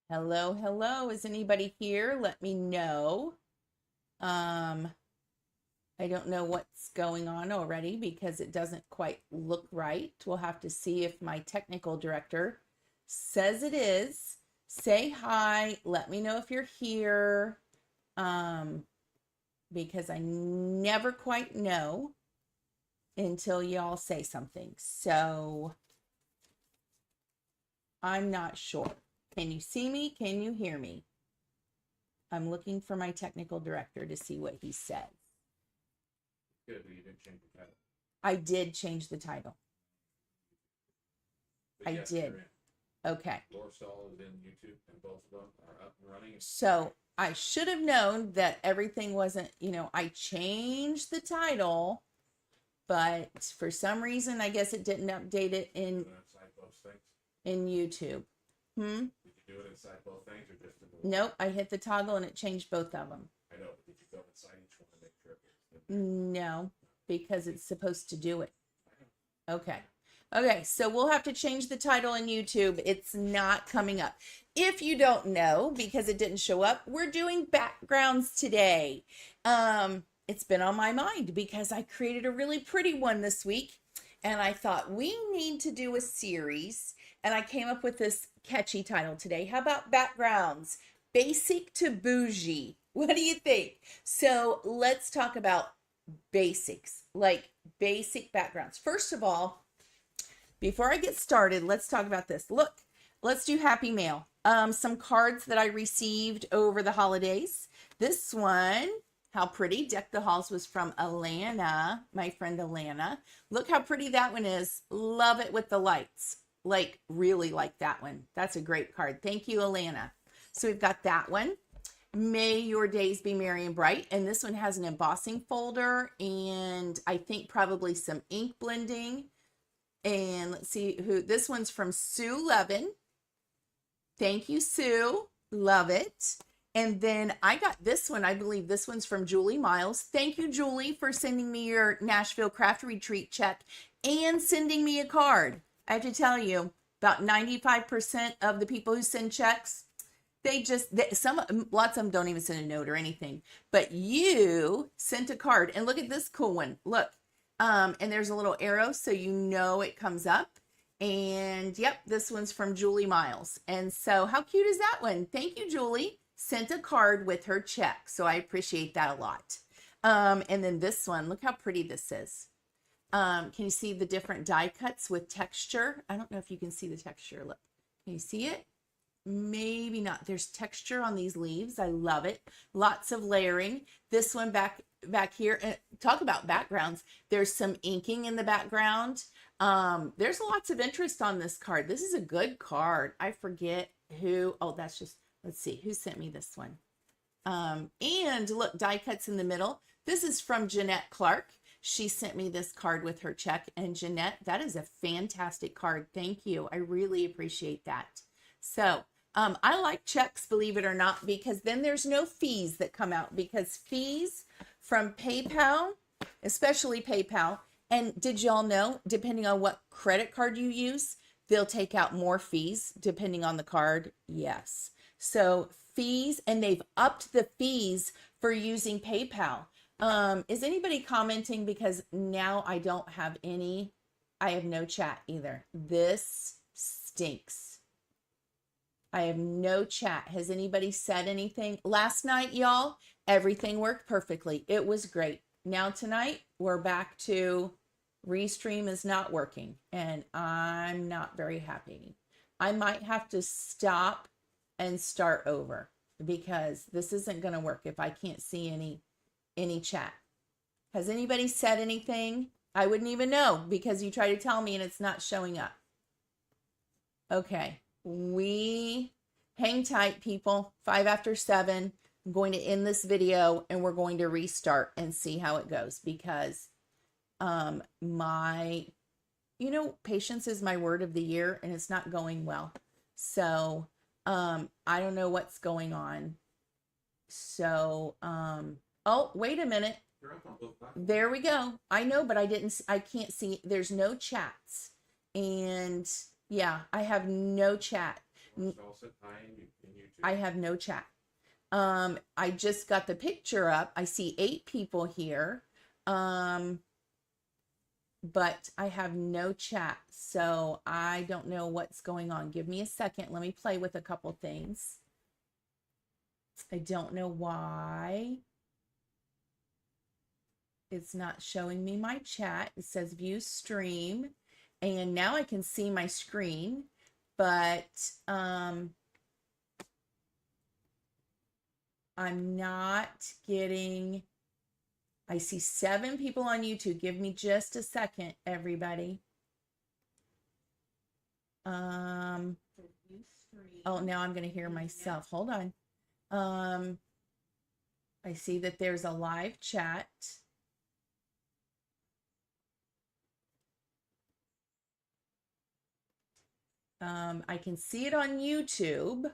Hello, hello. Is anybody here? Let me know. Um, I don't know what's going on already because it doesn't quite look right. We'll have to see if my technical director says it is. Say hi. Let me know if you're here. Um, because I never quite know until y'all say something. So I'm not sure. Can you see me? Can you hear me? I'm looking for my technical director to see what he says. Good, but you didn't change the title. I did change the title. But I yes, did. you're in. Okay. Laura Stahl is in YouTube, and both of them are up and running. So I should have known that everything wasn't, I changed the title, but for some reason, I guess it didn't update it in Inside both things. in YouTube. Did you do it inside both things, or just in the? Nope, I hit the toggle and it changed both of them. I know, but did you go inside each one to make sure? No, because it's supposed to do it. Okay. Okay, so we'll have to change the title in YouTube. It's not coming up. If you don't know, because it didn't show up, we're doing backgrounds today. It's been on my mind because I created a really pretty one this week, and I thought we need to do a series, and I came up with this catchy title today. How about backgrounds? Basic to bougie. What do you think? So let's talk about basics, like basic backgrounds. First of all, before I get started, let's talk about this. Look, let's do Happy Mail. Some cards that I received over the holidays. This one, how pretty. Deck the Halls was from Alana, my friend Alana. Look how pretty that one is. Love it with the lights. Like, really like that one. That's a great card. Thank you, Alana. So we've got that one. May your days be merry and bright. And this one has an embossing folder and I think probably some ink blending. And let's see who, this one's from Sue Levin. Thank you, Sue. Love it. And then I got this one. I believe this one's from Julie Miles. Thank you, Julie, for sending me your Nashville Craft Retreat check and sending me a card. I have to tell you, about 95% of the people who send checks, lots of them don't even send a note or anything. But you sent a card. And look at this cool one. Look. And there's a little arrow so you know it comes up. And yep, this one's from Julie Miles. And so how cute is that one? Thank you, Julie. Sent a card with her check. So I appreciate that a lot. And then this one, look how pretty this is. Can you see the different die cuts with texture? I don't know if you can see the texture. Look, can you see it? Maybe not. There's texture on these leaves. I love it. Lots of layering. This one back here, and talk about backgrounds. There's some inking in the background. There's lots of interest on this card. This is a good card. I forget who. Oh, that's just, let's see who sent me this one. And look, die cuts in the middle. This is from Jeanette Clark. She sent me this card with her check. And Jeanette, that is a fantastic card. Thank you. I really appreciate that. So I like checks, believe it or not, because then there's no fees that come out, because fees from PayPal, especially PayPal, and did y'all know, depending on what credit card you use, they'll take out more fees depending on the card. Yes. So fees, and they've upped the fees for using PayPal. Is anybody commenting? Because now I don't have any, I have no chat either. This stinks. I have no chat. Has anybody said anything? Last night, y'all, everything worked perfectly. It was great. Now tonight, we're back to Restream is not working, and I'm not very happy. I might have to stop and start over because this isn't going to work if I can't see any chat. Has anybody said anything? I wouldn't even know because you try to tell me and it's not showing up. Okay. We hang tight, people. 5 after 7. I'm going to end this video and we're going to restart and see how it goes because patience is my word of the year and it's not going well. So I don't know what's going on. So oh, wait a minute. There we go. I know, but I can't see. There's no chats. And yeah, I have no chat. all set high in YouTube? I have no chat. I just got the picture up. I see 8 people here. But I have no chat, so I don't know what's going on. Give me a second. Let me play with a couple things. I don't know why it's not showing me my chat. It says view stream, and now I can see my screen, but I'm not getting. I see 7 people on YouTube. Give me just a second, everybody. Oh, now I'm going to hear myself. Hold on. I see that there's a live chat. I can see it on YouTube,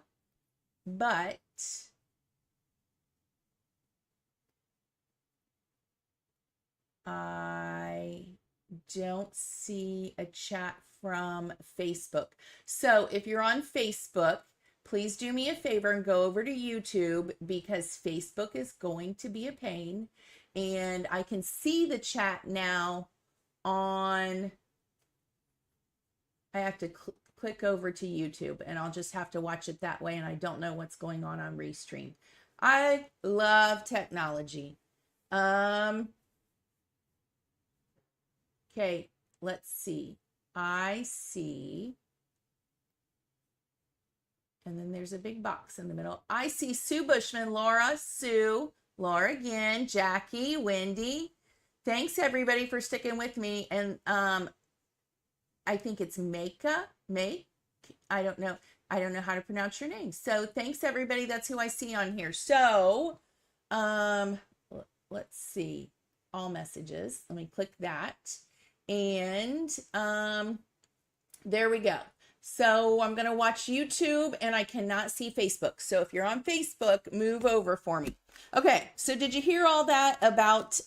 but I don't see a chat from Facebook. So if you're on Facebook, please do me a favor and go over to YouTube, because Facebook is going to be a pain. And I can see the chat now on, I have to click over to YouTube, and I'll just have to watch it that way. And I don't know what's going on Restream. I love technology. Okay, let's see. I see. And then there's a big box in the middle. I see Sue Bushman, Laura, Sue, Laura again, Jackie, Wendy. Thanks everybody for sticking with me. And I think it's Make. I don't know. I don't know how to pronounce your name. So thanks everybody. That's who I see on here. So let's see. All messages. Let me click that. And there we go. So I'm going to watch YouTube, and I cannot see Facebook. So if you're on Facebook, move over for me. Okay. So did you hear all that about,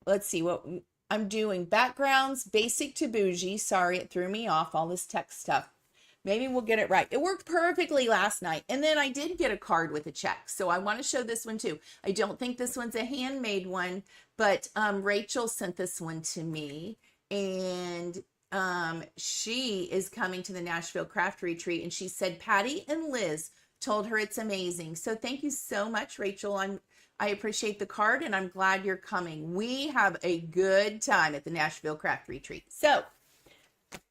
let's see what I'm doing. Backgrounds, basic to bougie. Sorry, it threw me off, all this tech stuff. Maybe we'll get it right. It worked perfectly last night. And then I did get a card with a check. So I want to show this one too. I don't think this one's a handmade one, but Rachel sent this one to me. And she is coming to the Nashville Craft Retreat. And she said Patty and Liz told her it's amazing. So thank you so much, Rachel. I appreciate the card, and I'm glad you're coming. We have a good time at the Nashville Craft Retreat. So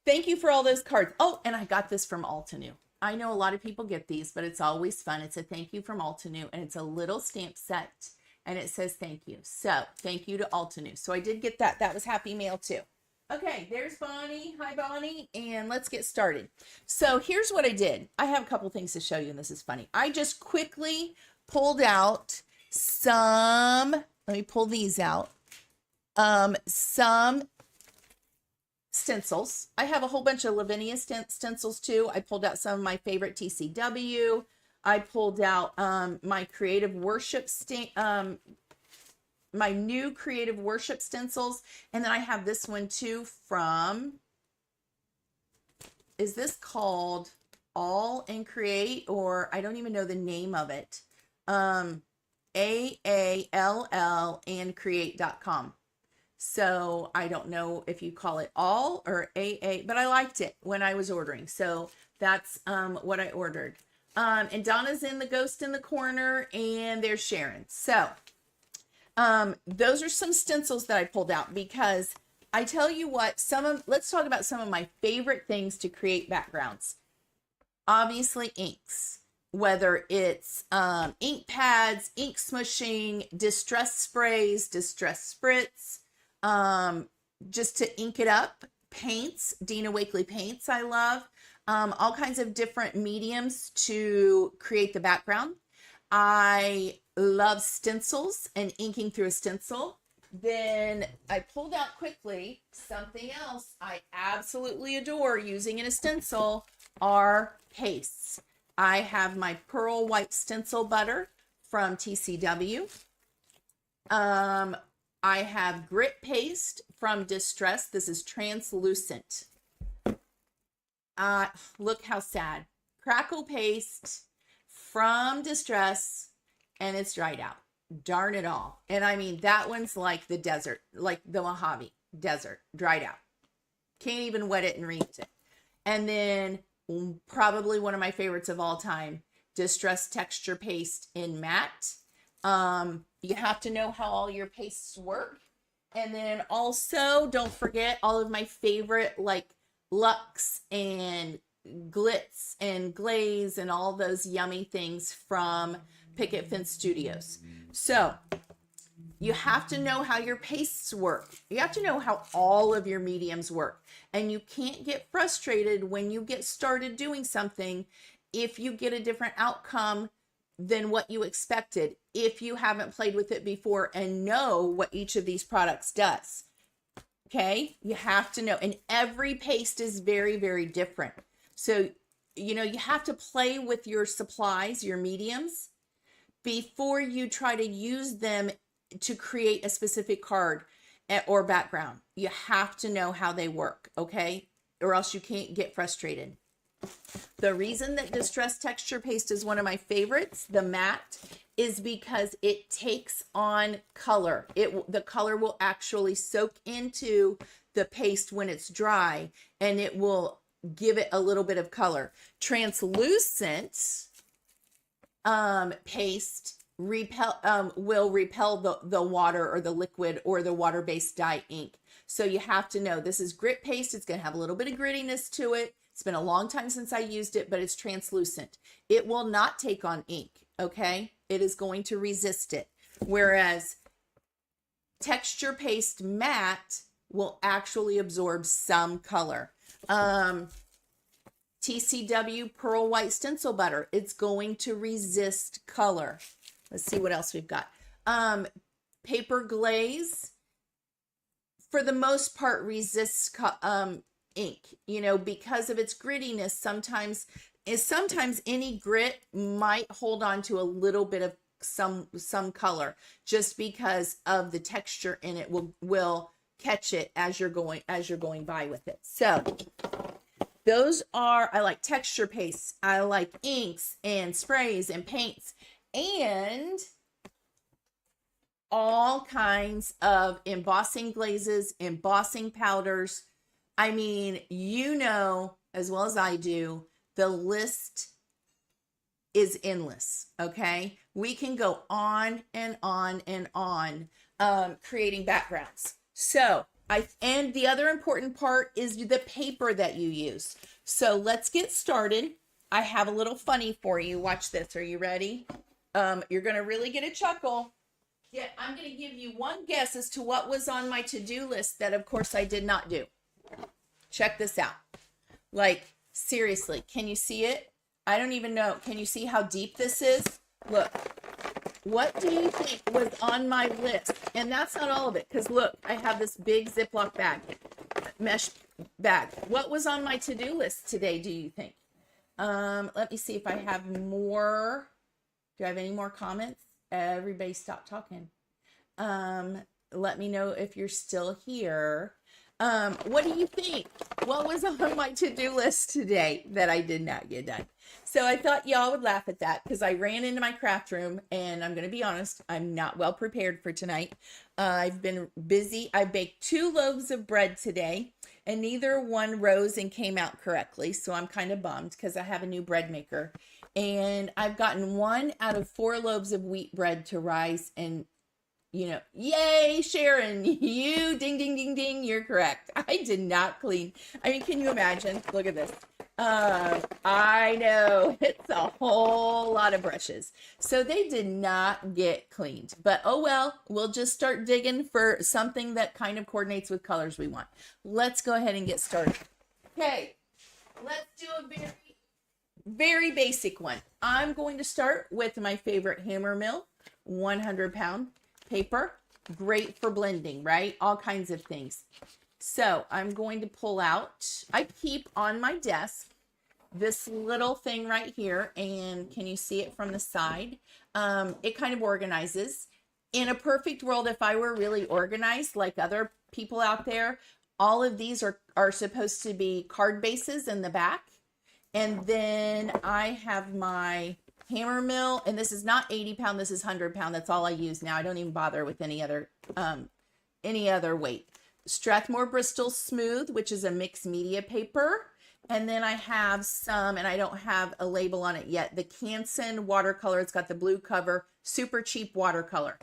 thank you for all those cards. Oh, and I got this from Altenew. I know a lot of people get these, but it's always fun. It's a thank you from Altenew, and it's a little stamp set, and it says thank you. So thank you to Altenew. So I did get that. That was Happy Mail too. Okay, there's Bonnie. Hi, Bonnie. And let's get started. So here's what I did. I have a couple things to show you, and this is funny. I just quickly pulled out some, let me pull these out, some stencils. I have a whole bunch of Lavinia stencils too. I pulled out some of my favorite TCW. I pulled out my creative worship my new creative worship stencils. And then I have this one too from, is this called All and Create, or I don't even know the name of it. AALL and create.com. So I don't know if you call it all or AA, but I liked it when I was ordering. So that's what I ordered. And Donna's in the ghost in the corner, and there's Sharon. So those are some stencils that I pulled out, because I tell you what, let's talk about some of my favorite things to create backgrounds. Obviously inks, whether it's ink pads, ink smushing, distress sprays, distress spritz, just to ink it up, paints, Dina Wakley paints I love, all kinds of different mediums to create the background. I love stencils and inking through a stencil. Then I pulled out quickly something else I absolutely adore using in a stencil are pastes. I have my pearl white stencil butter from TCW. I have grit paste from Distress. This is translucent. Look how sad. Crackle paste from Distress, and it's dried out. Darn it all. And I mean, that one's like the desert, like the Mojave Desert, dried out. Can't even wet it and rinse it. And then probably one of my favorites of all time, Distress Texture Paste in Matte. You have to know how all your pastes work. And then also, don't forget all of my favorite, like Luxe and Glitz and Glaze and all those yummy things from Picket Fence Studios. So you have to know how your pastes work. You have to know how all of your mediums work. And you can't get frustrated when you get started doing something if you get a different outcome than what you expected, if you haven't played with it before and know what each of these products does. Okay, you have to know, and every paste is very, very different. So, you know, you have to play with your supplies, your mediums, before you try to use them to create a specific card or background. You have to know how they work, okay? Or else you can't get frustrated. The reason that Distress Texture Paste is one of my favorites, the matte, is because it takes on color. The color will actually soak into the paste when it's dry, and it will give it a little bit of color. Translucent paste will repel the water or the liquid or the water-based dye ink. So you have to know this is grit paste. It's going to have a little bit of grittiness to it. It's been a long time since I used it, but it's translucent. It will not take on ink, okay? It is going to resist it. Whereas texture paste matte will actually absorb some color. TCW Pearl White Stencil Butter, it's going to resist color. Let's see what else we've got. Paper Glaze, for the most part, resists ink, you know, because of its grittiness. Sometimes any grit might hold on to a little bit of some color just because of the texture in it will catch it as you're going by with it. So those are, I like texture pastes, I like inks and sprays and paints, and all kinds of embossing glazes, embossing powders. I mean, you know as well as I do, the list is endless, okay? We can go on and on and on creating backgrounds. So, and the other important part is the paper that you use. So let's get started. I have a little funny for you. Watch this. Are you ready? You're going to really get a chuckle. Yeah, I'm going to give you one guess as to what was on my to-do list that, of course, I did not do. Check this out. Like, seriously, can you see it? I don't even know. Can you see how deep this is? Look, what do you think was on my list? And that's not all of it, because look, I have this big Ziploc bag, mesh bag. What was on my to-do list today, do you think? Let me see if I have more. Do I have any more comments? Everybody stop talking. Let me know if you're still here. What do you think? What was on my to-do list today that I did not get done? So I thought y'all would laugh at that because I ran into my craft room, and I'm going to be honest, I'm not well prepared for tonight. I've been busy. I baked 2 loaves of bread today, and neither one rose and came out correctly. So I'm kind of bummed because I have a new bread maker, and I've gotten 1 out of 4 loaves of wheat bread to rise, and you know, yay, Sharon, you ding, ding, ding, ding, you're correct. I did not clean. I mean, can you imagine? Look at this. I know it's a whole lot of brushes. So they did not get cleaned, but oh well, we'll just start digging for something that kind of coordinates with colors we want. Let's go ahead and get started. Okay, let's do a very, very basic one. I'm going to start with my favorite Hammer Mill 100-pound paper. Great for blending, right? All kinds of things. So I'm going to pull out, I keep on my desk this little thing right here, and can you see it from the side? It kind of organizes. In a perfect world, if I were really organized like other people out there, all of these are supposed to be card bases in the back. And then I have my hammer mill, and this is not 80 pound, this is 100 pound. That's all I use now. I don't even bother with any other weight. Strathmore Bristol Smooth, which is a mixed media paper. And then I have some, and I don't have a label on it yet, the Canson watercolor. It's got the blue cover, super cheap watercolor.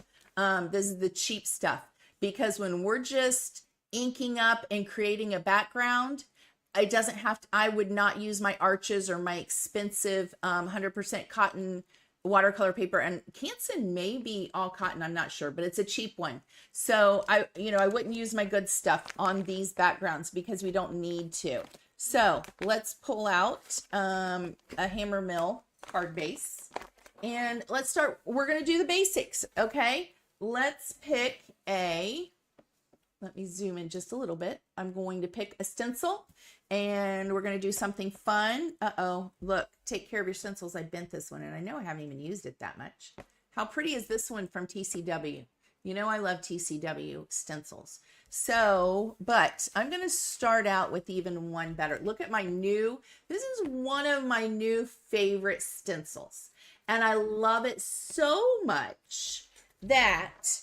This is the cheap stuff, because when we're just inking up and creating a background, it doesn't have to, I would not use my Arches or my expensive 100% cotton watercolor paper. And Canson may be all cotton, I'm not sure, but it's a cheap one. So I wouldn't use my good stuff on these backgrounds because we don't need to. So let's pull out a hammer mill card base, and let's start. We're going to do the basics. Okay. Let's pick let me zoom in just a little bit. I'm going to pick a stencil, and we're going to do something fun. Uh-oh, look, take care of your stencils. I bent this one, and I know I haven't even used it that much. How pretty is this one from TCW? You know, I love TCW stencils. So, but I'm going to start out with even one better. Look at my this is one of my new favorite stencils. And I love it so much that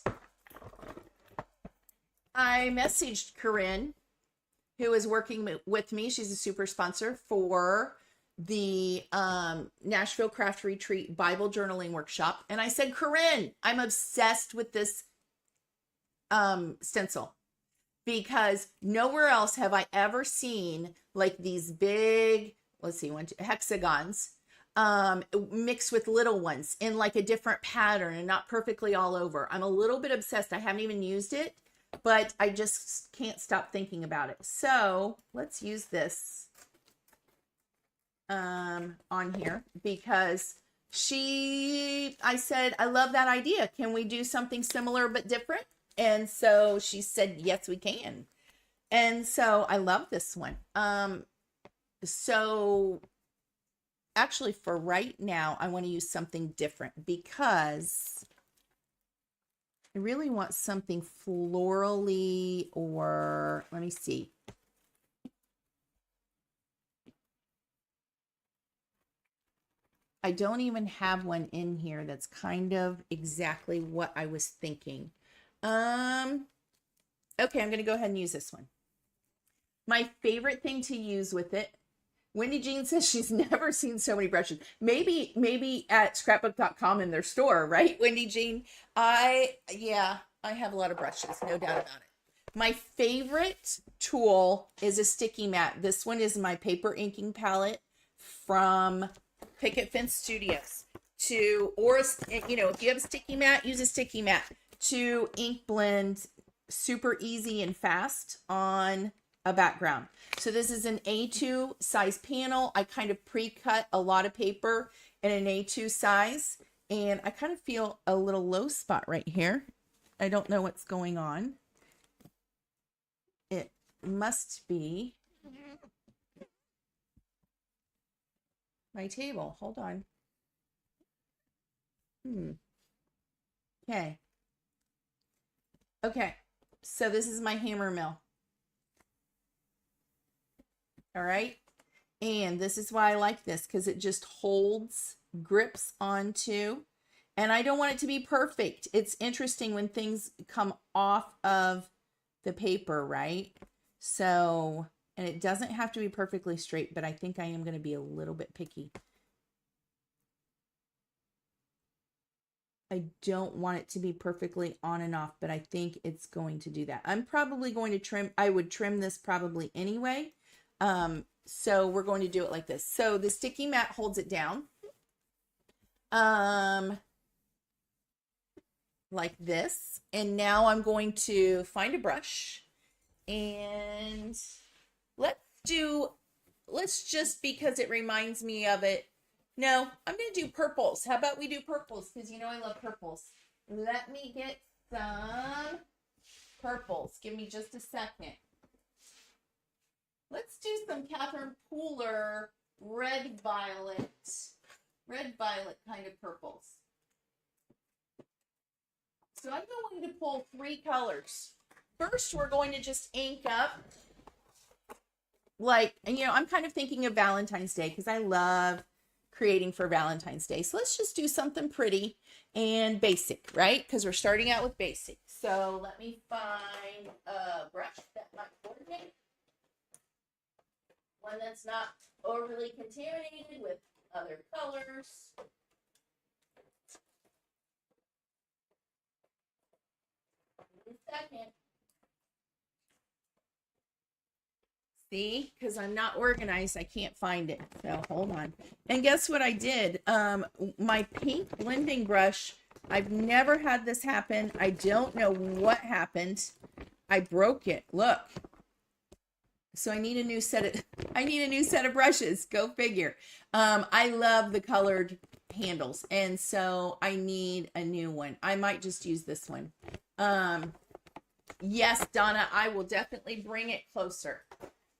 I messaged Corinne, who is working with me. She's a super sponsor for the Nashville Craft Retreat Bible Journaling Workshop. And I said, Corinne, I'm obsessed with this stencil, because nowhere else have I ever seen like these big, let's see, hexagons mixed with little ones in like a different pattern and not perfectly all over. I'm a little bit obsessed. I haven't even used it, but I just can't stop thinking about it. So let's use this on here, because I said, I love that idea. Can we do something similar but different? And so she said, yes, we can. And so I love this one. So actually for right now, I want to use something different, because I really want something florally, or let me see. I don't even have one in here that's kind of exactly what I was thinking. Okay, I'm going to go ahead and use this one. My favorite thing to use with it, Wendy Jean says she's never seen so many brushes. Maybe at scrapbook.com in their store, right, Wendy Jean? Yeah, I have a lot of brushes, no doubt about it. My favorite tool is a sticky mat. This one is my paper inking palette from Picket Fence Studios. If you have a sticky mat, use a sticky mat to ink blend super easy and fast on a background. So this is an A2 size panel. I kind of pre-cut a lot of paper in an A2 size, and I kind of feel a little low spot right here. I don't know what's going on. It must be my table. Hold on. Okay, so this is my hammer mill. All right, and this is why I like this, because it just grips onto, and I don't want it to be perfect. It's interesting when things come off of the paper, right? So, and it doesn't have to be perfectly straight, but I think I am going to be a little bit picky. I don't want it to be perfectly on and off, but I think it's going to do that. I'm probably going to trim. I would trim this probably anyway. So we're going to do it like this. So the sticky mat holds it down. Like this. And now I'm going to find a brush, and let's just, because it reminds me of it. No, I'm going to do purples. How about we do purples? Because you know I love purples. Let me get some purples. Give me just a second. Let's do some Catherine Pooler red violet kind of purples. So I'm going to pull 3 colors. First, we're going to just ink up like, and I'm kind of thinking of Valentine's Day because I love creating for Valentine's Day. So let's just do something pretty and basic, right? Because we're starting out with basic. So let me find a brush that might coordinate. One that's not overly contaminated with other colors. Second. See, because I'm not organized, I can't find it. So hold on. And guess what I did? My pink blending brush, I've never had this happen. I don't know what happened. I broke it. Look. So I need a new set of brushes. Go figure. I love the colored handles, and so I need a new one. I might just use this one. Yes, Donna, I will definitely bring it closer.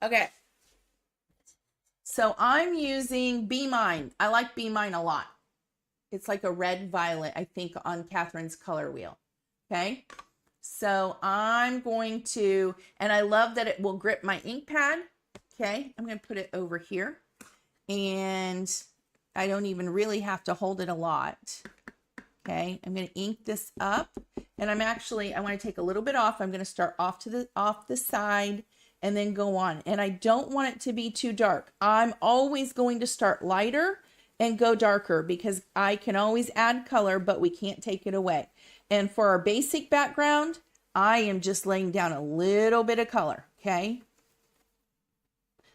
Okay. So I'm using Be Mine. I like Be Mine a lot. It's like a red violet, I think, on Catherine's color wheel. Okay. So I'm going to, and I love that it will grip my ink pad. Okay. I'm going to put it over here, and I don't even really have to hold it a lot. Okay. I'm going to ink this up, and I want to take a little bit off. I'm going to start off the side and then go on. And I don't want it to be too dark. I'm always going to start lighter and go darker because I can always add color, but we can't take it away. And for our basic background, I am just laying down a little bit of color, okay?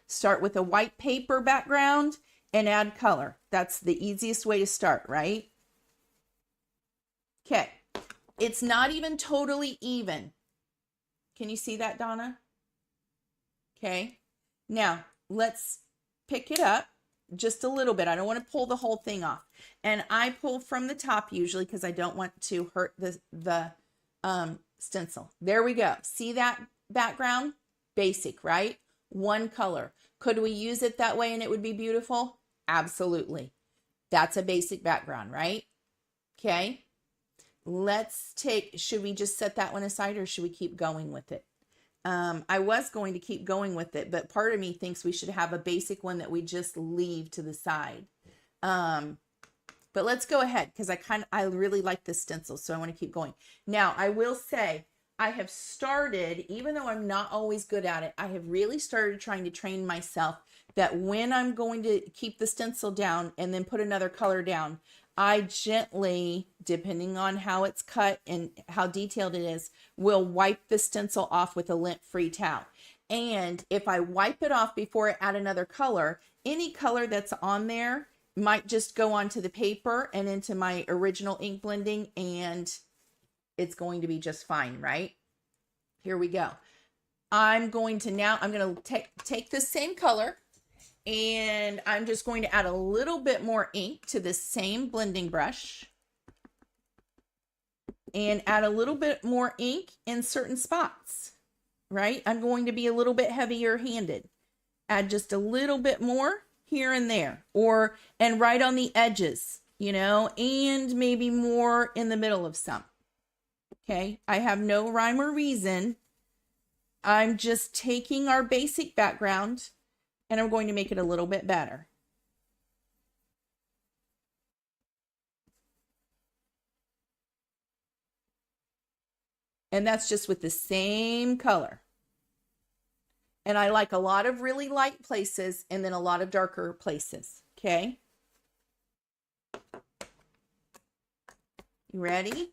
Start with a white paper background and add color. That's the easiest way to start, right? Okay. It's not even totally even. Can you see that, Donna? Okay. Now, let's pick it up just a little bit. I don't want to pull the whole thing off. And I pull from the top usually because I don't want to hurt the stencil. There we go. See that background? Basic, right? One color. Could we use it that way and it would be beautiful? Absolutely. That's a basic background, right? Okay. Should we just set that one aside or should we keep going with it? I was going to keep going with it, but part of me thinks we should have a basic one that we just leave to the side. But let's go ahead because I really like this stencil, so I want to keep going. Now, I will say I have started, even though I'm not always good at it, I have really started trying to train myself that when I'm going to keep the stencil down and then put another color down, I gently, depending on how it's cut and how detailed it is, will wipe the stencil off with a lint-free towel. And if I wipe it off before I add another color, any color that's on there might just go onto the paper and into my original ink blending, and it's going to be just fine, right? Here we go. I'm going to take this same color, and I'm just going to add a little bit more ink to this same blending brush and add a little bit more ink in certain spots, right? I'm going to be a little bit heavier handed. Add just a little bit more here and there, and right on the edges, and maybe more in the middle of some. Okay. I have no rhyme or reason. I'm just taking our basic background and I'm going to make it a little bit better. And that's just with the same color. And I like a lot of really light places and then a lot of darker places. Okay. You ready?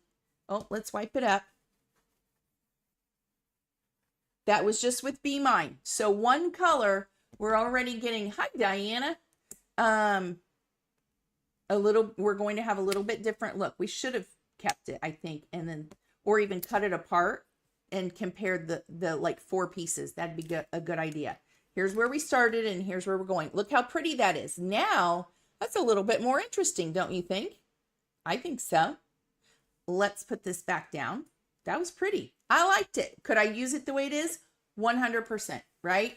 Oh, let's wipe it up. That was just with Be Mine. So one color, we're already getting, hi Diana. We're going to have a little bit different look. We should have kept it, I think, or even cut it apart and compared the like 4 pieces. That'd be a good idea. Here's where we started and here's where we're going. Look how pretty that is. Now, that's a little bit more interesting, don't you think? I think so. Let's put this back down. That was pretty. I liked it. Could I use it the way it is? 100%, right?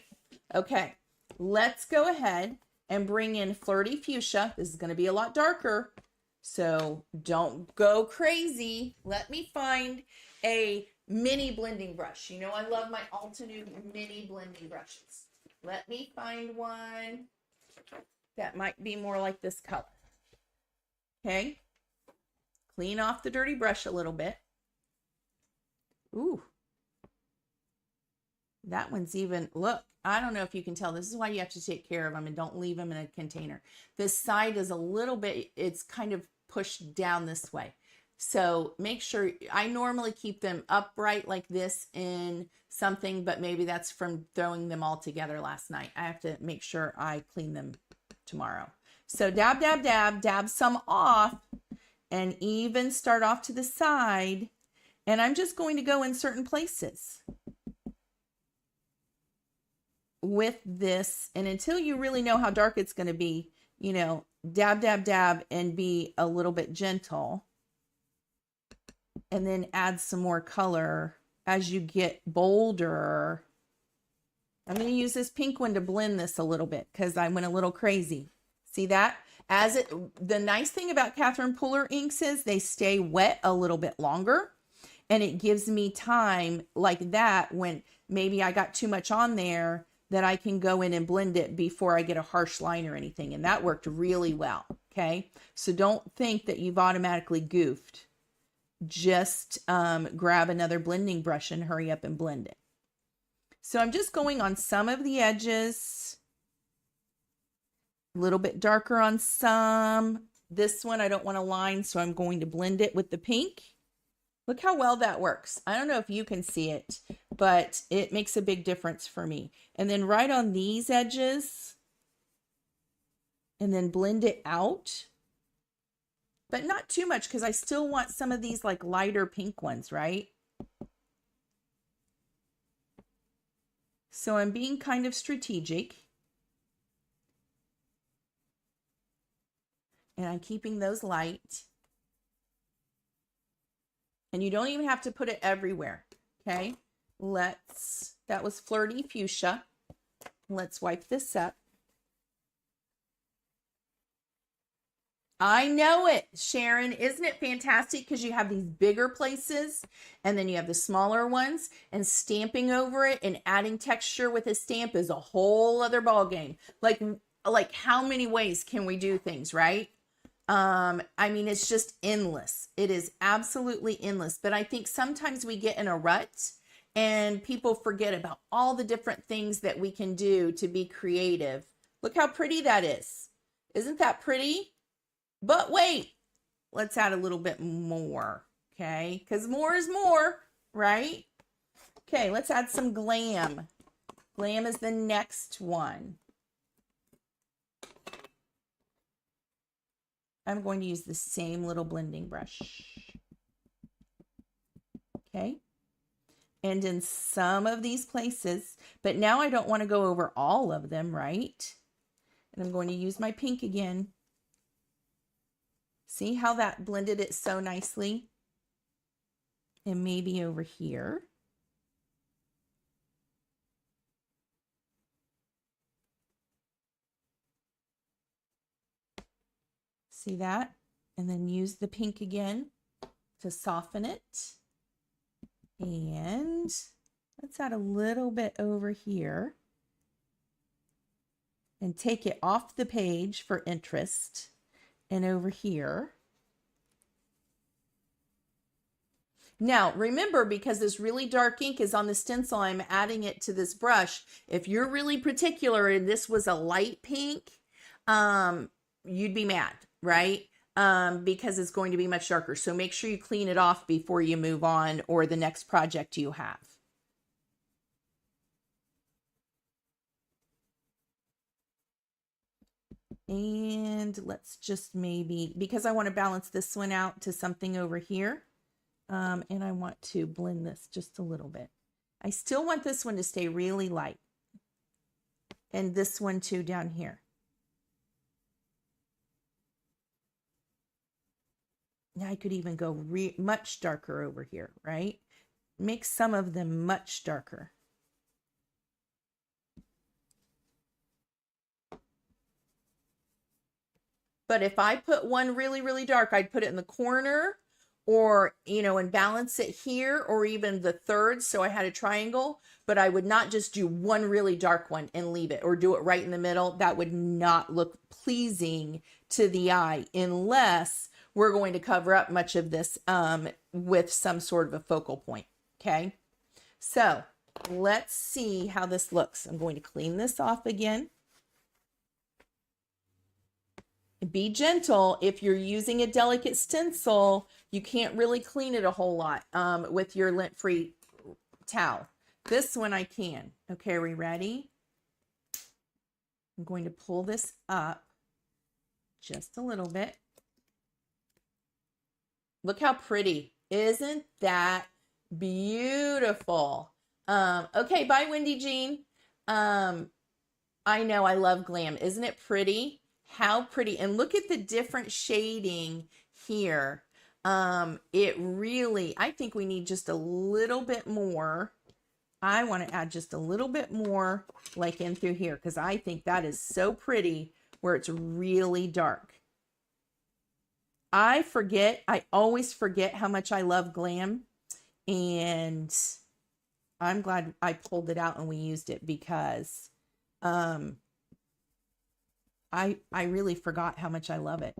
Okay, let's go ahead and bring in Flirty Fuchsia. This is going to be a lot darker, so don't go crazy. Let me find a mini blending brush. I love my Altenew mini blending brushes. Let me find one that might be more like this color. Okay. Clean off the dirty brush a little bit. Ooh. That one's even, look, I don't know if you can tell. This is why you have to take care of them and don't leave them in a container. This side is a little bit, it's kind of pushed down this way. So make sure, I normally keep them upright like this in something, but maybe that's from throwing them all together last night. I have to make sure I clean them tomorrow. So dab, dab, dab, dab some off and even start off to the side. And I'm just going to go in certain places with this, and until you really know how dark it's going to be, you know, dab, dab, dab, and be a little bit gentle, and then add some more color as you get bolder. I'm going to use this pink one to blend this a little bit because I went a little crazy. See that? As it, the nice thing about Catherine Puller inks is they stay wet a little bit longer, and it gives me time like that when maybe I got too much on there, that I can go in and blend it before I get a harsh line or anything. And that worked really well. Okay. So don't think that you've automatically goofed. Just grab another blending brush and hurry up and blend it. So I'm just going on some of the edges, a little bit darker on some. This one I don't want a line, so I'm going to blend it with the pink. Look how well that works. I don't know if you can see it, but it makes a big difference for me. And then right on these edges, and then blend it out, but not too much because I still want some of these like lighter pink ones, right? So I'm being kind of strategic. And I'm keeping those light. And you don't even have to put it everywhere. Okay. That was Flirty Fuchsia. Let's wipe this up. I know it, Sharon. Isn't it fantastic? Because you have these bigger places and then you have the smaller ones, and stamping over it and adding texture with a stamp is a whole other ball game. Like how many ways can we do things, right? I mean, it's just endless. It is absolutely endless. But I think sometimes we get in a rut and people forget about all the different things that we can do to be creative. Look how pretty that is. Isn't that pretty? But wait, let's add a little bit more. Okay. Because more is more, right? Okay. Let's add some glam. Glam is the next one. I'm going to use the same little blending brush. Okay. And in some of these places, but now I don't want to go over all of them, right? And I'm going to use my pink again. See how that blended it so nicely? And maybe over here. See that? And then use the pink again to soften it. And let's add a little bit over here. And take it off the page for interest. And over here. Now, remember, because this really dark ink is on the stencil, I'm adding it to this brush. If you're really particular and this was a light pink, you'd be mad, right? Because it's going to be much darker. So make sure you clean it off before you move on or the next project you have. And let's just maybe, because I want to balance this one out to something over here. And I want to blend this just a little bit. I still want this one to stay really light. And this one too down here. Now I could even go much darker over here, right? Make some of them much darker. But if I put one really, really dark, I'd put it in the corner or, you know, and balance it here or even the third. So I had a triangle. but I would not just do one really dark one and leave it, or do it right in the middle. That would not look pleasing to the eye unless we're going to cover up much of this with some sort of a focal point. Okay, so let's see how this looks. I'm going to clean this off again. Be gentle. If you're using a delicate stencil, you can't really clean it a whole lot with your lint-free towel. This one I can. Okay, are we ready? I'm going to pull this up just a little bit. Look how pretty. Isn't that beautiful? Okay, bye, Wendy Jean. I know, I love glam. Isn't it pretty? How pretty. And look at the different shading here. It really, I think we need just a little bit more. I want to add just a little bit more like in through here, because I think that is so pretty where it's really dark. I always forget how much I love glam, and I'm glad I pulled it out and we used it, because I really forgot how much I love it.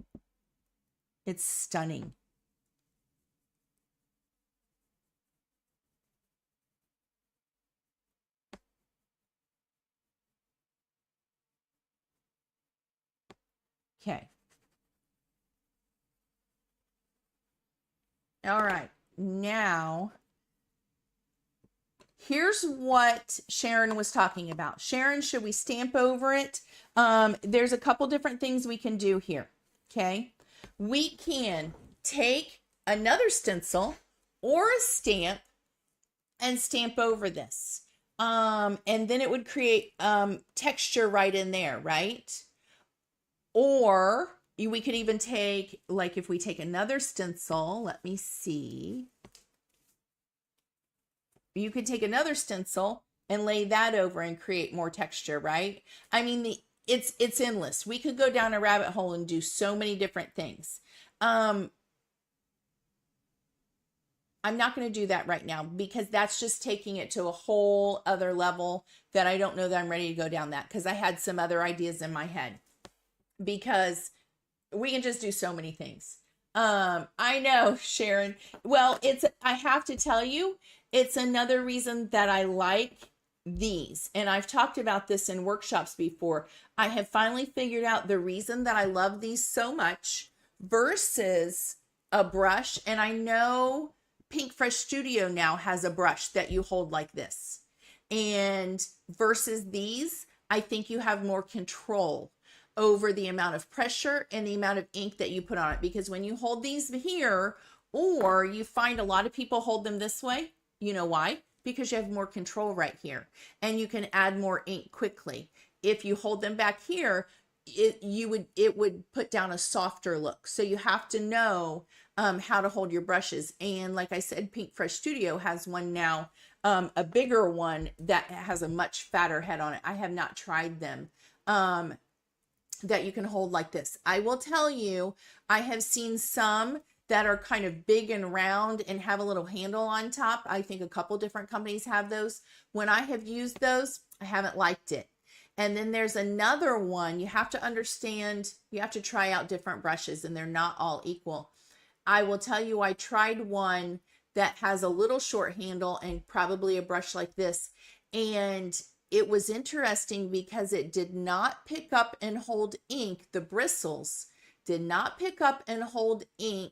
It's stunning. Okay. All right. Now, here's what Sharon was talking about. Sharon, should we stamp over it? There's a couple different things we can do here. Okay. We can take another stencil or a stamp and stamp over this. And then it would create texture right in there, right? Or we could even take, like if we take another stencil, let me see. You could take another stencil and lay that over and create more texture, right? I mean, it's endless. We could go down a rabbit hole and do so many different things. I'm not going to do that right now, because that's just taking it to a whole other level that I don't know that I'm ready to go down that, because I had some other ideas in my head, because we can just do so many things. I know, Sharon. Well, I have to tell you, it's another reason that I like these. And I've talked about this in workshops before. I have finally figured out the reason that I love these so much versus a brush. And I know Pink Fresh Studio now has a brush that you hold like this. And versus these, I think you have more control over the amount of pressure and the amount of ink that you put on it. Because when you hold these here, or you find a lot of people hold them this way, you know why? Because you have more control right here, and you can add more ink quickly. If you hold them back here, it would put down a softer look. So you have to know how to hold your brushes. And like I said, Pink Fresh Studio has one now, a bigger one that has a much fatter head on it. I have not tried them. That you can hold like this. I will tell you, I have seen some that are kind of big and round and have a little handle on top. I think a couple different companies have those. When I have used those, I haven't liked it. And then there's another one. You have to understand, you have to try out different brushes, and they're not all equal. I will tell you, I tried one that has a little short handle and probably a brush like this, and it was interesting because it did not pick up and hold ink. The bristles did not pick up and hold ink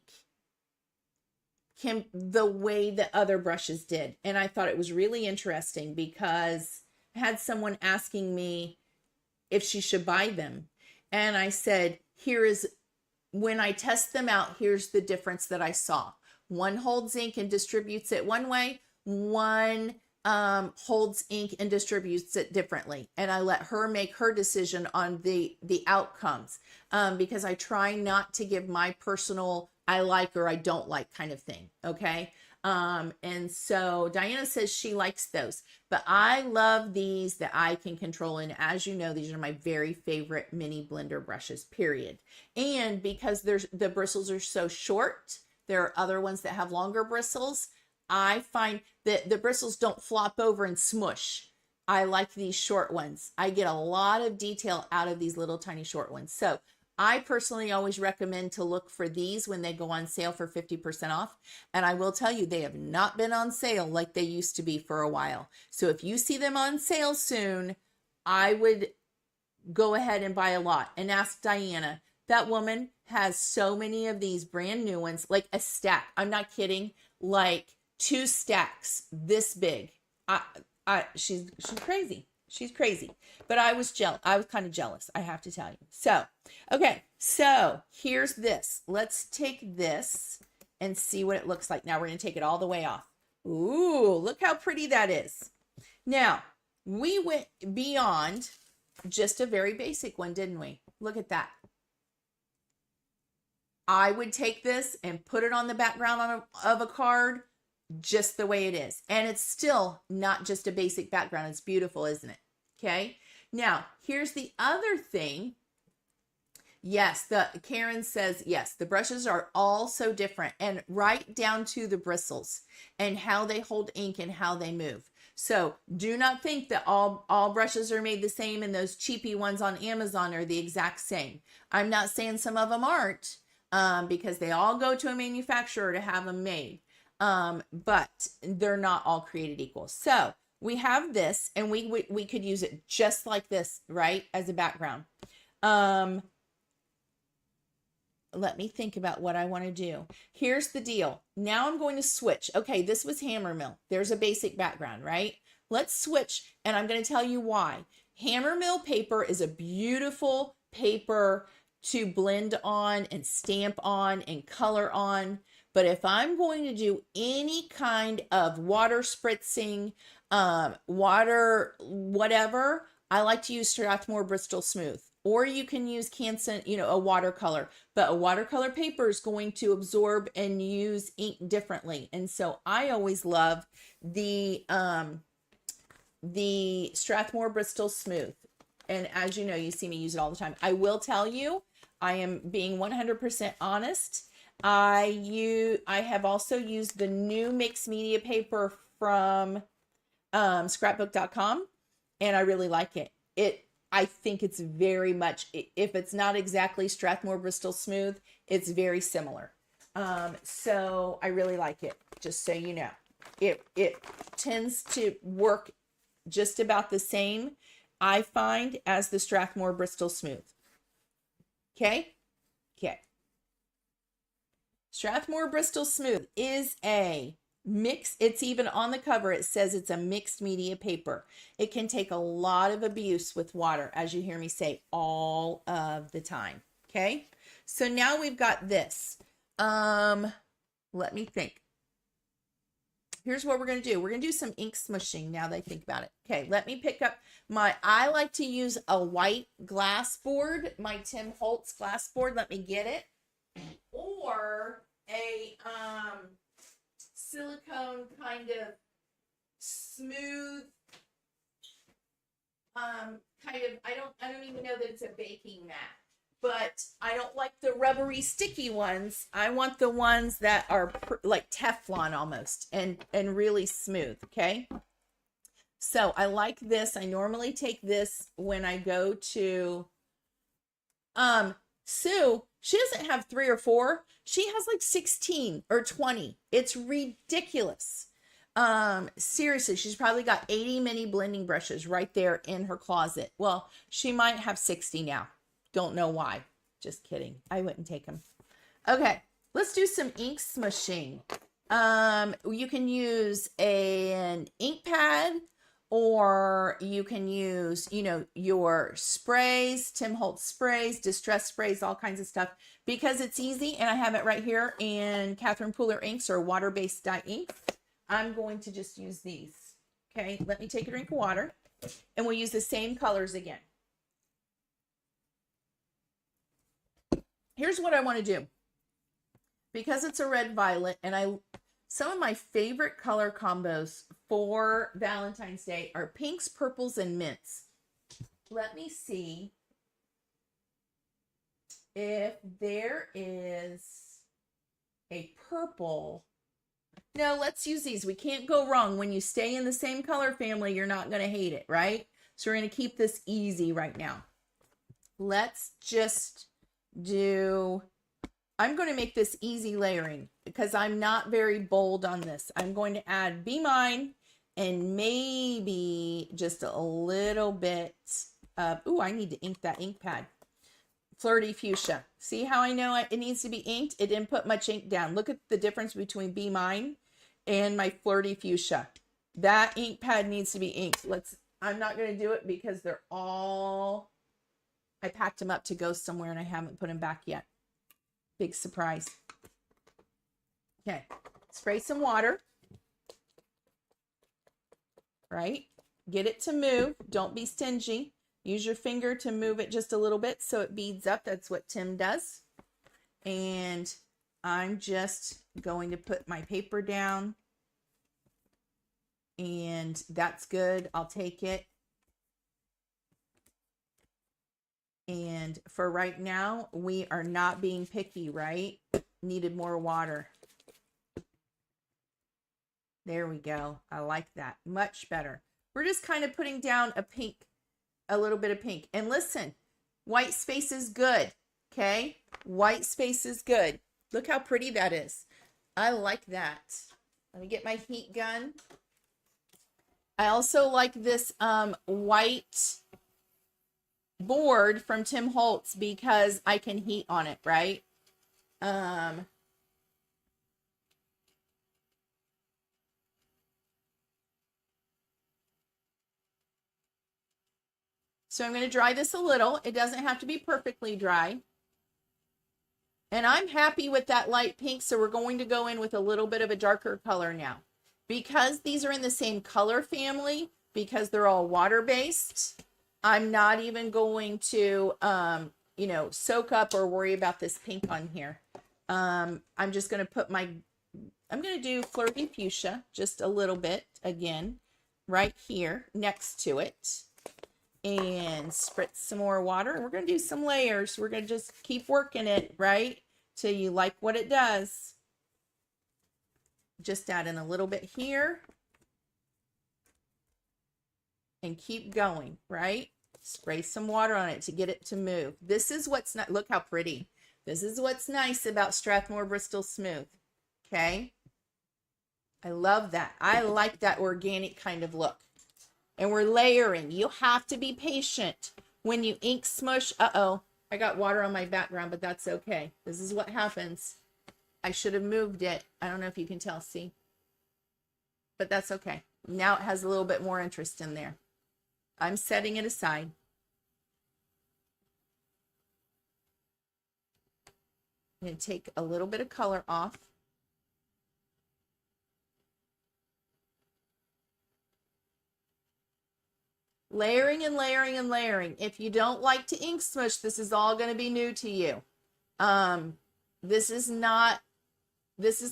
the way that other brushes did. And I thought it was really interesting, because I had someone asking me if she should buy them. And I said, when I test them out, here's the difference that I saw. One holds ink and distributes it one way. One holds ink and distributes it differently. And I let her make her decision on the outcomes, because I try not to give my personal I like or I don't like kind of thing. Okay. And so Diana says she likes those, but I love these that I can control. And as you know, these are my very favorite mini blender brushes, period. And because the bristles are so short, there are other ones that have longer bristles. I find that the bristles don't flop over and smush. I like these short ones. I get a lot of detail out of these little tiny short ones. So I personally always recommend to look for these when they go on sale for 50% off. And I will tell you, they have not been on sale like they used to be for a while. So if you see them on sale soon, I would go ahead and buy a lot and ask Diana. That woman has so many of these brand new ones, like a stack. I'm not kidding. Like 2 stacks this big. She's crazy. She's crazy. But I was kind of jealous, I have to tell you. So, okay. So here's this. Let's take this and see what it looks like. Now we're going to take it all the way off. Ooh, look how pretty that is. Now, we went beyond just a very basic one, didn't we? Look at that. I would take this and put it on the background of a card just the way it is. And it's still not just a basic background. It's beautiful, isn't it? Okay. Now, here's the other thing. Yes, Karen says, yes, the brushes are all so different, and right down to the bristles and how they hold ink and how they move. So do not think that all brushes are made the same and those cheapy ones on Amazon are the exact same. I'm not saying some of them aren't, because they all go to a manufacturer to have them made. But they're not all created equal. So we have this, and we could use it just like this, right? As a background. Let me think about what I want to do. Here's the deal. Now I'm going to switch. Okay, this was Hammer Mill. There's a basic background, right? Let's switch, and I'm going to tell you why. Hammer Mill paper is a beautiful paper to blend on and stamp on and color on. But if I'm going to do any kind of water spritzing, water, whatever, I like to use Strathmore Bristol Smooth. Or you can use Canson, a watercolor. But a watercolor paper is going to absorb and use ink differently. And so I always love the Strathmore Bristol Smooth. And as you know, you see me use it all the time. I will tell you, I am being 100% honest. I have also used the new mixed media paper from scrapbook.com, and I really like it. I think it's very much, if it's not exactly Strathmore Bristol Smooth, it's very similar. So I really like it, just so you know. It tends to work just about the same, I find, as the Strathmore Bristol Smooth. Okay? Okay. Strathmore Bristol Smooth is a mix. It's even on the cover. It says it's a mixed media paper. It can take a lot of abuse with water, as you hear me say all of the time. Okay. So now we've got this. Let me think. Here's what we're going to do. We're going to do some ink smushing now that I think about it. Okay. Let me pick up I like to use a white glass board, my Tim Holtz glass board. Let me get it. Or a, silicone kind of smooth, kind of, I don't even know that it's a baking mat, but I don't like the rubbery sticky ones. I want the ones that are like Teflon almost and really smooth. Okay. So I like this. I normally take this when I go to, Sue, she doesn't have 3 or 4. She has like 16 or 20. It's ridiculous. Seriously, she's probably got 80 mini blending brushes right there in her closet. Well, she might have 60 now. Don't know why. Just kidding. I wouldn't take them. Okay, let's do some ink smushing. You can use an ink pad, or you can use, your sprays, Tim Holtz sprays, distress sprays, all kinds of stuff, because it's easy. And I have it right here in Catherine Pooler inks, or water-based dye ink. I'm going to just use these. Okay, let me take a drink of water, and we'll use the same colors again. Here's what I want to do. Because it's a red violet, and some of my favorite color combos for Valentine's Day are pinks, purples, and mints. Let me see if there is a purple No, let's use these. We can't go wrong. When you stay in the same color family, you're not going to hate it, right? So we're going to keep this easy right now. Let's just do, I'm going to make this easy layering because I'm not very bold on this. I'm going to add Be Mine and maybe just a little bit of, ooh, I need to ink that ink pad. Flirty Fuchsia. See how I know it needs to be inked? It didn't put much ink down. Look at the difference between Be Mine and my Flirty Fuchsia. That ink pad needs to be inked. I'm not going to do it because they're all, I packed them up to go somewhere and I haven't put them back yet. Big surprise. Okay, spray some water. Right? Get it to move. Don't be stingy. Use your finger to move it just a little bit so it beads up. That's what Tim does. And I'm just going to put my paper down. And that's good. I'll take it. And for right now, we are not being picky, right? Needed more water. There we go. I like that. Much better. We're just kind of putting down a pink, a little bit of pink. And listen, white space is good. Okay? White space is good. Look how pretty that is. I like that. Let me get my heat gun. I also like this white board from Tim Holtz because I can heat on it, right? So I'm going to dry this a little. It doesn't have to be perfectly dry. And I'm happy with that light pink, so we're going to go in with a little bit of a darker color now. Because these are in the same color family, because they're all water-based, I'm not even going to, you know, soak up or worry about this pink on here. I'm just going to put my, I'm going to do Flirty Fuchsia just a little bit again, right here next to it. And spritz some more water. We're going to do some layers. We're going to just keep working it, right? Till you like what it does. Just add in a little bit here. And keep going, right? Spray some water on it to get it to move. This is what's not, look how pretty. This is what's nice about Strathmore Bristol Smooth. Okay? I love that. I like that organic kind of look. And we're layering. You have to be patient when you ink smush. Uh-oh, I got water on my background, but that's okay. This is what happens. I should have moved it. I don't know if you can tell, see? But that's okay. Now it has a little bit more interest in there. I'm setting it aside. I'm going to take a little bit of color off. Layering and layering and layering. If you don't like to ink smush, this is all going to be new to you. This is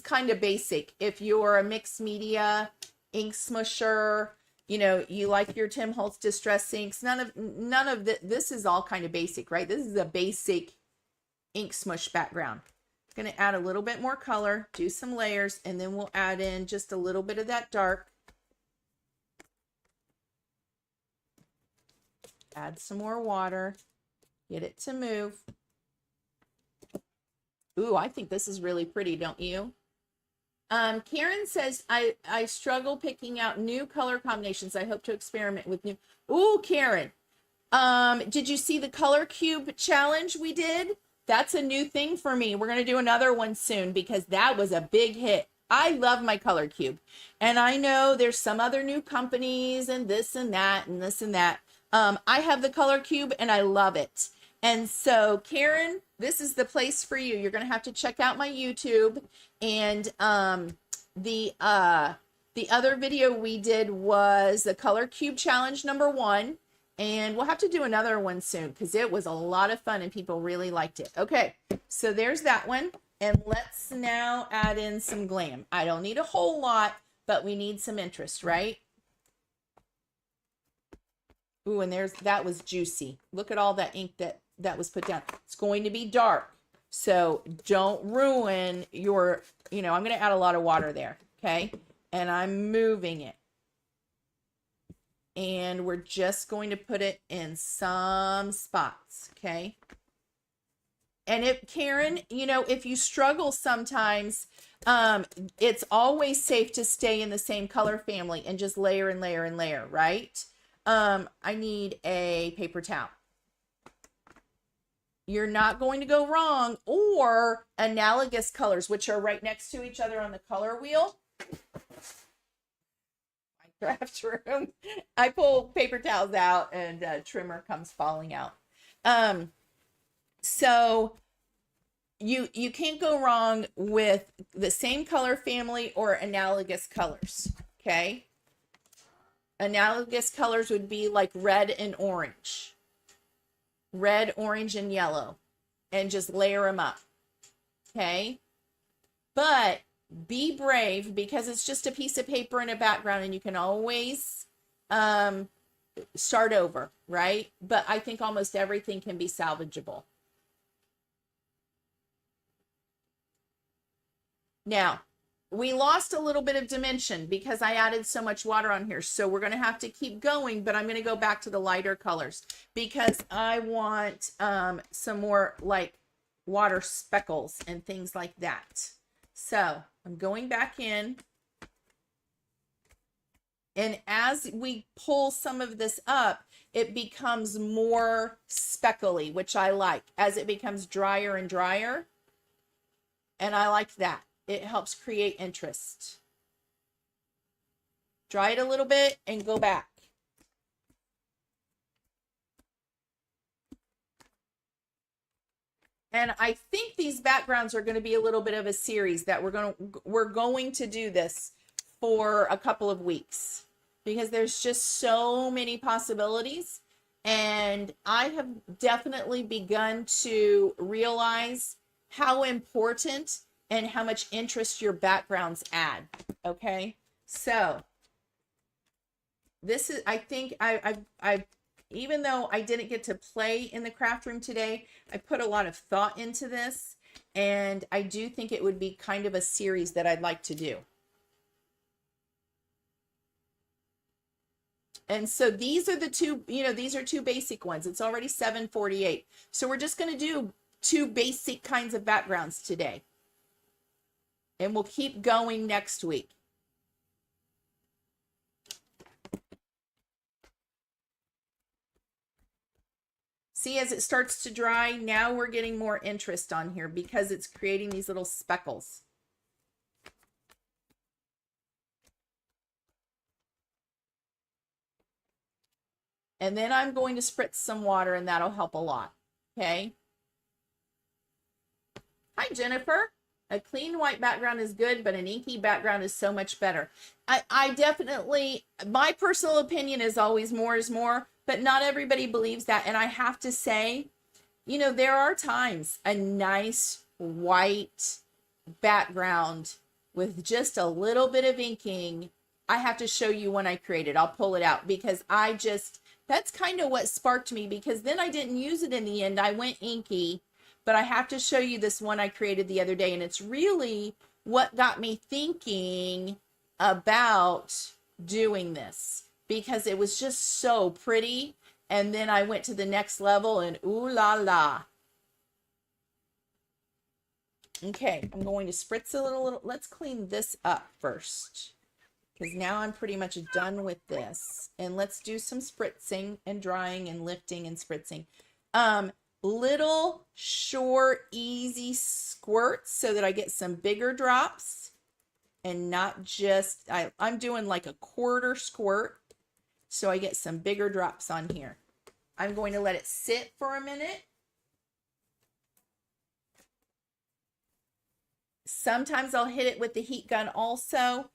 kind of basic. If you're a mixed media ink smusher, you know, you like your Tim Holtz Distress inks, none of this is all kind of basic, right? This is a basic ink smush background. I'm going to add a little bit more color, do some layers, and then we'll add in just a little bit of that dark. Add some more water, get it to move. Ooh, I think this is really pretty, don't you? Karen says, I struggle picking out new color combinations. I hope to experiment with new. Ooh, Karen, did you see the color cube challenge we did? That's a new thing for me. We're going to do another one soon because that was a big hit. I love my color cube. And I know there's some other new companies and this and that and this and that. I have the color cube and I love it. And so Karen, this is the place for you. You're going to have to check out my YouTube. And the other video we did was the color cube challenge #1. And we'll have to do another one soon because it was a lot of fun and people really liked it. Okay, so there's that one. And let's now add in some glam. I don't need a whole lot, but we need some interest, right? Ooh, and that was juicy. Look at all that ink that was put down. It's going to be dark. So don't ruin your, I'm going to add a lot of water there. okay? And I'm moving it. And we're just going to put it in some spots, okay? And if, Karen, you know, if you struggle sometimes, it's always safe to stay in the same color family and just layer and layer and layer, right? I need a paper towel. You're not going to go wrong, or analogous colors, which are right next to each other on the color wheel. My craft room. I pull paper towels out and trimmer comes falling out. So you can't go wrong with the same color family or analogous colors, okay? Analogous colors would be like red and orange. Red, orange, and yellow. And just layer them up, okay? But be brave, because it's just a piece of paper and a background, and you can always start over, right? But I think almost everything can be salvageable. Now, we lost a little bit of dimension because I added so much water on here. So we're going to have to keep going, but I'm going to go back to the lighter colors because I want some more like water speckles and things like that. So I'm going back in. And as we pull some of this up, it becomes more speckly, which I like, as it becomes drier and drier. And I like that. It helps create interest. Dry it a little bit and go back. And I think these backgrounds are going to be a little bit of a series that we're going to do this for a couple of weeks, because there's just so many possibilities. And I have definitely begun to realize how important and how much interest your backgrounds add. Okay. So this is, I think I've even though I didn't get to play in the craft room today, I put a lot of thought into this, and I do think it would be kind of a series that I'd like to do. And so these are the two, you know, these are two basic ones. It's already 7:48. So we're just going to do two basic kinds of backgrounds today. And we'll keep going next week. See, as it starts to dry, now we're getting more interest on here because it's creating these little speckles. And then I'm going to spritz some water, and that'll help a lot. Okay. Hi, Jennifer. A clean white background is good, but an inky background is so much better. I definitely, my personal opinion is always more is more, but not everybody believes that. And I have to say, you know, there are times a nice white background with just a little bit of inking. I have to show you when I created. I'll pull it out because that's kind of what sparked me, because then I didn't use it in the end. I went inky. But I have to show you this one I created the other day, and it's really what got me thinking about doing this, because it was just so pretty. And then I went to the next level, and ooh la la. Okay, I'm going to spritz a little. Let's clean this up first, because now I'm pretty much done with this. And let's do some spritzing and drying and lifting and spritzing. Little short easy squirts so that I get some bigger drops, and not just I'm doing like a quarter squirt so I get some bigger drops on here. I'm going to let it sit for a minute. Sometimes I'll hit it with the heat gun also,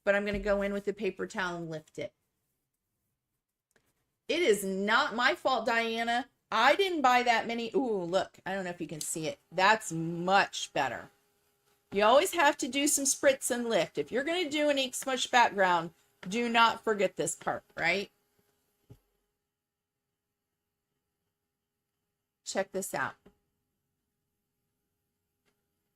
but I'm going to go in with the paper towel and lift it. It is not my fault, Diana. I didn't buy that many. Ooh, look, I don't know if you can see it. That's much better. You always have to do some spritz and lift. If you're going to do an ink smush background, do not forget this part, right? Check this out.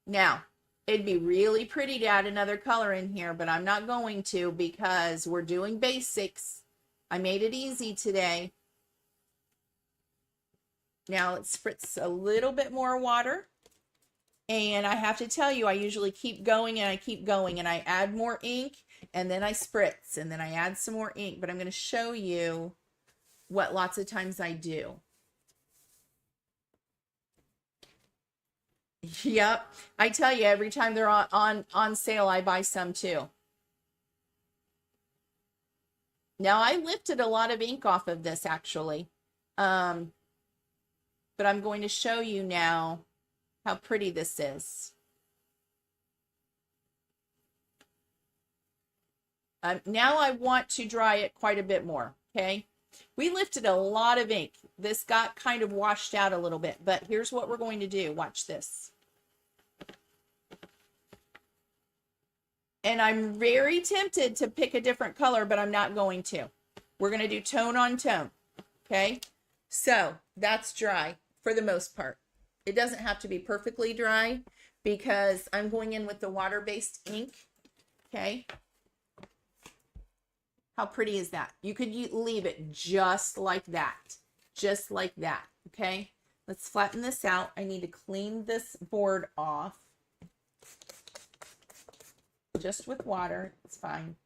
Now, It'd be really pretty to add another color in here, but I'm not going to because we're doing basics. I made it easy today. Now let's spritz a little bit more water. And I have to tell you, I usually keep going and I keep going and I add more ink and then I spritz and then I add some more ink. But I'm going to show you what lots of times I do. Yep. I tell you, every time they're on sale, I buy some too. Now I lifted a lot of ink off of this actually. But I'm going to show you now how pretty this is. Now I want to dry it quite a bit more, okay? We lifted a lot of ink. This got kind of washed out a little bit, but here's what we're going to do. Watch this. And I'm very tempted to pick a different color, but I'm not going to. We're going to do tone on tone, okay? So that's dry for the most part. It doesn't have to be perfectly dry because I'm going in with the water-based ink, okay? How pretty is that? You could leave it just like that, okay? Let's flatten this out. I need to clean this board off just with water. It's fine.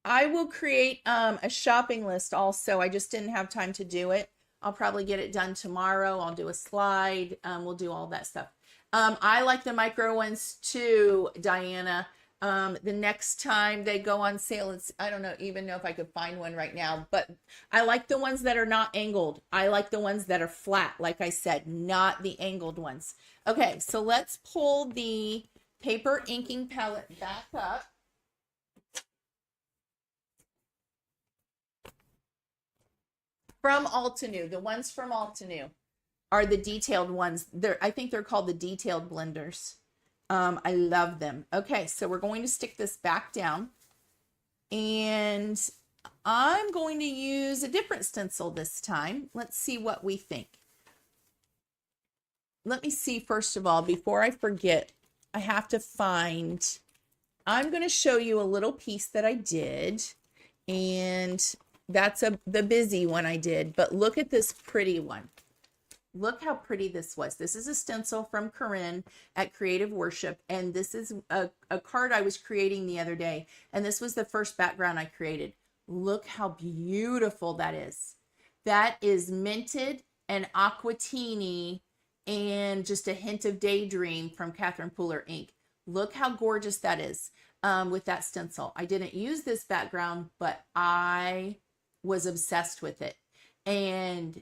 I will create a shopping list also. I just didn't have time to do it. I'll probably get it done tomorrow. I'll do a slide. We'll do all that stuff. I like the micro ones too, Diana. The next time they go on sale, I don't even know if I could find one right now, but I like the ones that are not angled. I like the ones that are flat, like I said, not the angled ones. Okay, so let's pull the paper inking palette back up. From Altenew, the ones from Altenew are the detailed ones. I think they're called the detailed blenders. I love them. Okay, so we're going to stick this back down and I'm going to use a different stencil this time. Let's see what we think. Let me see, first of all, before I forget, I have to find, I'm going to show you a little piece that I did, and that's the busy one I did, but look at this pretty one. Look how pretty this was. This is a stencil from Corinne at Creative Worship, and this is a card I was creating the other day, and this was the first background I created. Look how beautiful that is. That is minted and aquatini and just a hint of daydream from Catherine Pooler ink. Look how gorgeous that is with that stencil. I didn't use this background, but I was obsessed with it. And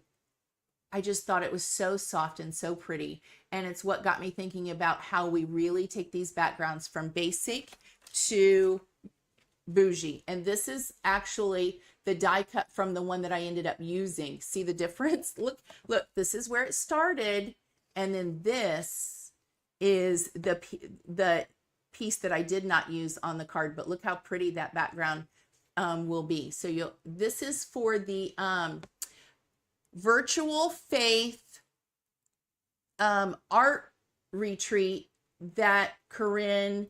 I just thought it was so soft and so pretty. And it's what got me thinking about how we really take these backgrounds from basic to bougie. And this is actually the die cut from the one that I ended up using. See the difference? Look, this is where it started. And then this is the piece that I did not use on the card, but look how pretty that background will be. So this is for the virtual faith art retreat that Corinne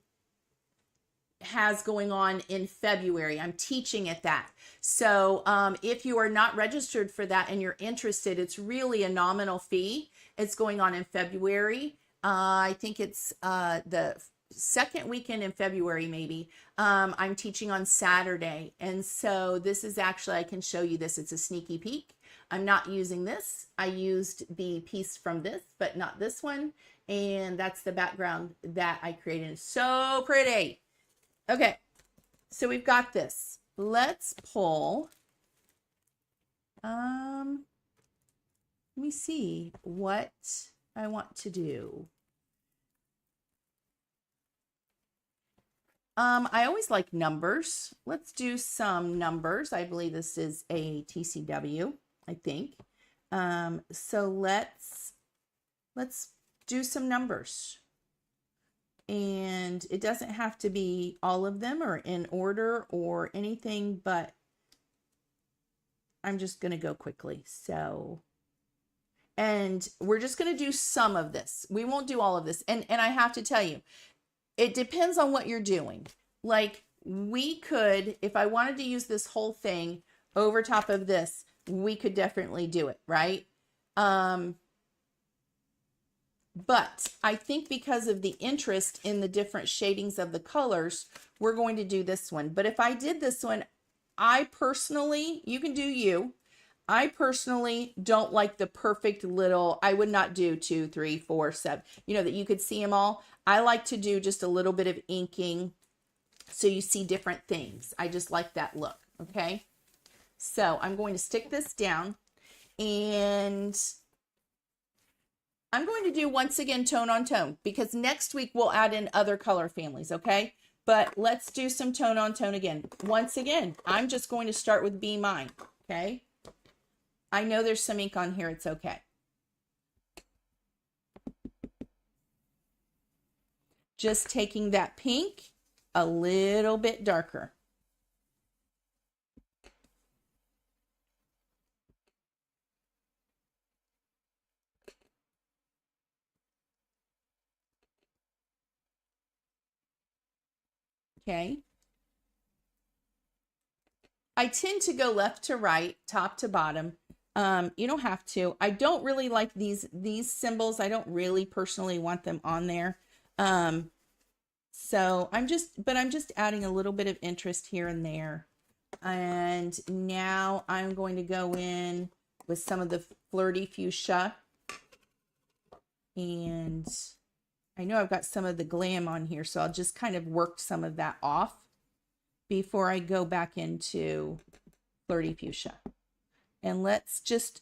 has going on in February. I'm teaching at that. So if you are not registered for that and you're interested, it's really a nominal fee. It's going on in February. I think it's the second weekend in February, maybe. I'm teaching on Saturday. And so this is actually, I can show you this. It's a sneaky peek. I'm not using this. I used the piece from this, but not this one. And that's the background that I created. So pretty. Okay, so we've got this. Let's pull, let me see what I want to do. I always like numbers. Let's do some numbers. I believe this is a TCW, I think. So let's do some numbers. And it doesn't have to be all of them or in order or anything, but I'm just going to go quickly. So And we're just going to do some of this. We won't do all of this. And I have to tell you, it depends on what you're doing. Like we could, if I wanted to use this whole thing over top of this, we could definitely do it, right? But I think because of the interest in the different shadings of the colors, we're going to do this one. But if I did this one, I personally, you can do you. I personally don't like the perfect little, I would not do 2, 3, 4, 7, you know, that you could see them all. I like to do just a little bit of inking so you see different things. I just like that look, okay? So I'm going to stick this down and I'm going to do once again tone on tone because next week we'll add in other color families, okay? But let's do some tone on tone again. Once again, I'm just going to start with Be Mine, okay? I know there's some ink on here, it's okay. Just taking that pink a little bit darker. Okay. I tend to go left to right, top to bottom. You don't have to. I don't really like these symbols. I don't really personally want them on there. So I'm just adding a little bit of interest here and there. And now I'm going to go in with some of the Flirty Fuchsia. And I know I've got some of the glam on here, so I'll just kind of work some of that off before I go back into Flirty Fuchsia. And let's just,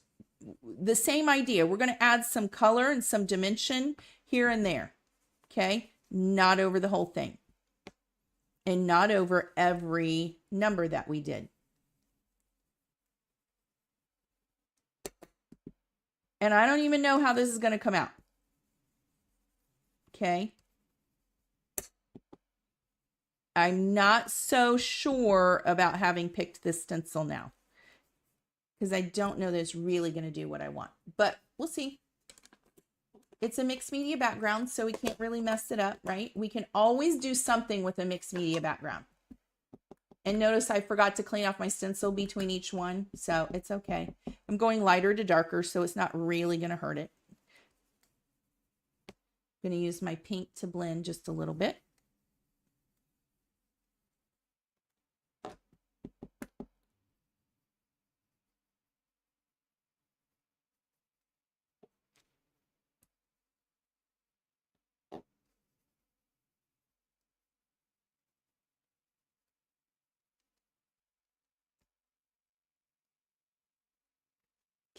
the same idea. We're going to add some color and some dimension here and there. Okay? Not over the whole thing. And not over every number that we did. And I don't even know how this is going to come out. Okay? I'm not so sure about having picked this stencil now, because I don't know that it's really going to do what I want, but we'll see. It's a mixed media background, so we can't really mess it up, right? We can always do something with a mixed media background. And notice I forgot to clean off my stencil between each one, so it's okay. I'm going lighter to darker, so it's not really going to hurt it. I'm going to use my pink to blend just a little bit.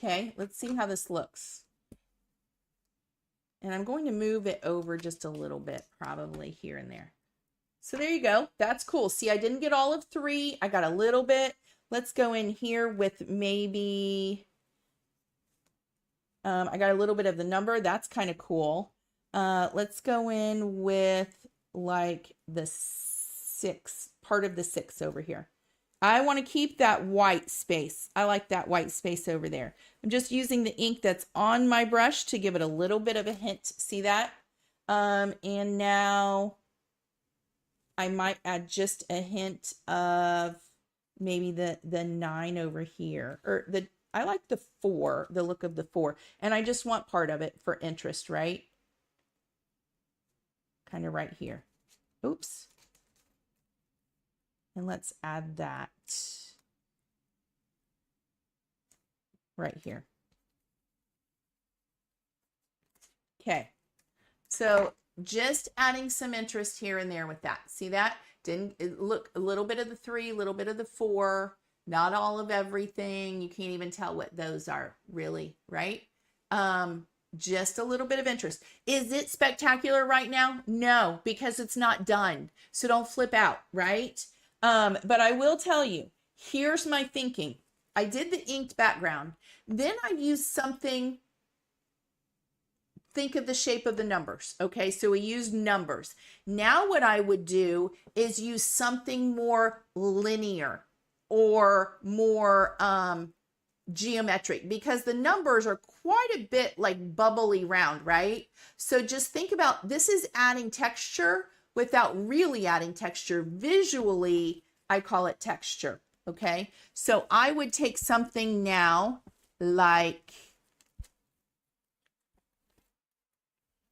Okay, let's see how this looks. And I'm going to move it over just a little bit, probably here and there. So there you go. That's cool. See, I didn't get all of 3. I got a little bit. Let's go in here with maybe, I got a little bit of the number. That's kind of cool. Let's go in with like the 6, part of the 6 over here. I want to keep that white space. I like that white space over there. I'm just using the ink that's on my brush to give it a little bit of a hint. See that? And now I might add just a hint of maybe the 9 over here, or I like the 4, the look of the 4. And I just want part of it for interest, right? Kind of right here. Oops. And let's add that right here. Okay. So just adding some interest here and there with that. See that? Didn't it look a little bit of the 3, a little bit of the 4, not all of everything. You can't even tell what those are really, right? Just a little bit of interest. Is it spectacular right now? No, because it's not done. So don't flip out, right? But I will tell you, here's my thinking. I did the inked background. Then I used something, think of the shape of the numbers. Okay, so we used numbers. Now what I would do is use something more linear or more geometric because the numbers are quite a bit like bubbly round, right? So just think about this is adding texture without really adding texture. Visually, I call it texture. Okay. So I would take something now like,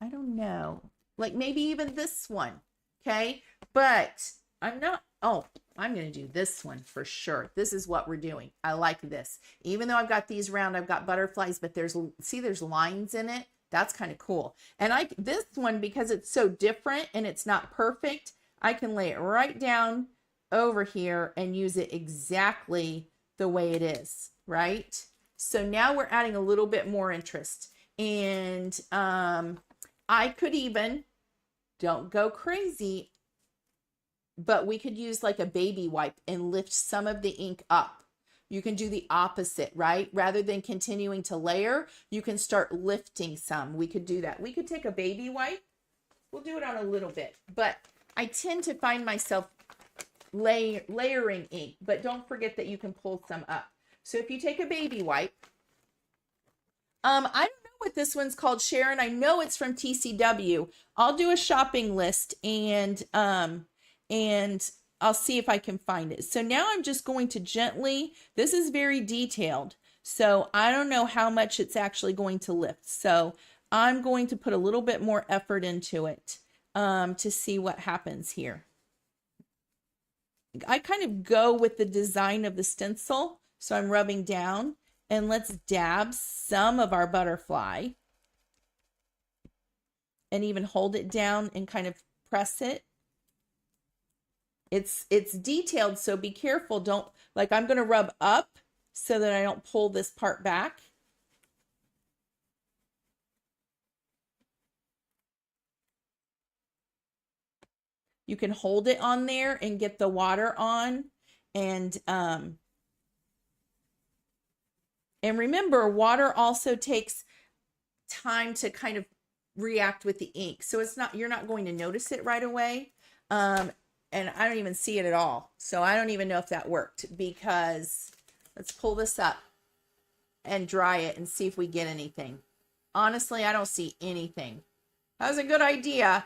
I don't know, like maybe even this one. Okay. But I'm not, oh, I'm going to do this one for sure. This is what we're doing. I like this. Even though I've got these round, I've got butterflies, but there's lines in it. That's kind of cool. And this one, because it's so different and it's not perfect, I can lay it right down over here and use it exactly the way it is, right? So now we're adding a little bit more interest. And I could even, don't go crazy, but we could use like a baby wipe and lift some of the ink up. You can do the opposite, right? Rather than continuing to layer, you can start lifting some. We could do that. We could take a baby wipe. We'll do it on a little bit, but I tend to find myself layering ink, but don't forget that you can pull some up. So if you take a baby wipe, I don't know what this one's called, Sharon. I know it's from TCW. I'll do a shopping list and I'll see if I can find it. So now I'm just going to gently, this is very detailed. So I don't know how much it's actually going to lift. So I'm going to put a little bit more effort into it to see what happens here. I kind of go with the design of the stencil. So I'm rubbing down and let's dab some of our butterfly and even hold it down and kind of press it. It's detailed, so be careful. Don't, like I'm going to rub up so that I don't pull this part back. You can hold it on there and get the water on. And remember, water also takes time to kind of react with the ink. So it's not, you're not going to notice it right away. And I don't even see it at all. So I don't even know if that worked, because let's pull this up and dry it and see if we get anything. Honestly, I don't see anything. That was a good idea,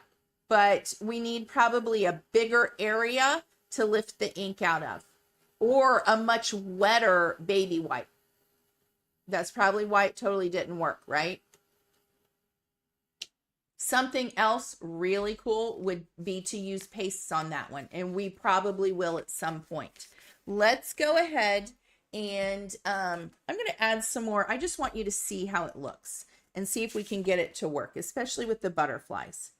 but we need probably a bigger area to lift the ink out of, or a much wetter baby wipe. That's probably why it totally didn't work, right? Something else really cool would be to use pastes on that one, and we probably will at some point. Let's go ahead and I'm going to add some more. I just want you to see how it looks and see if we can get it to work, especially with the butterflies.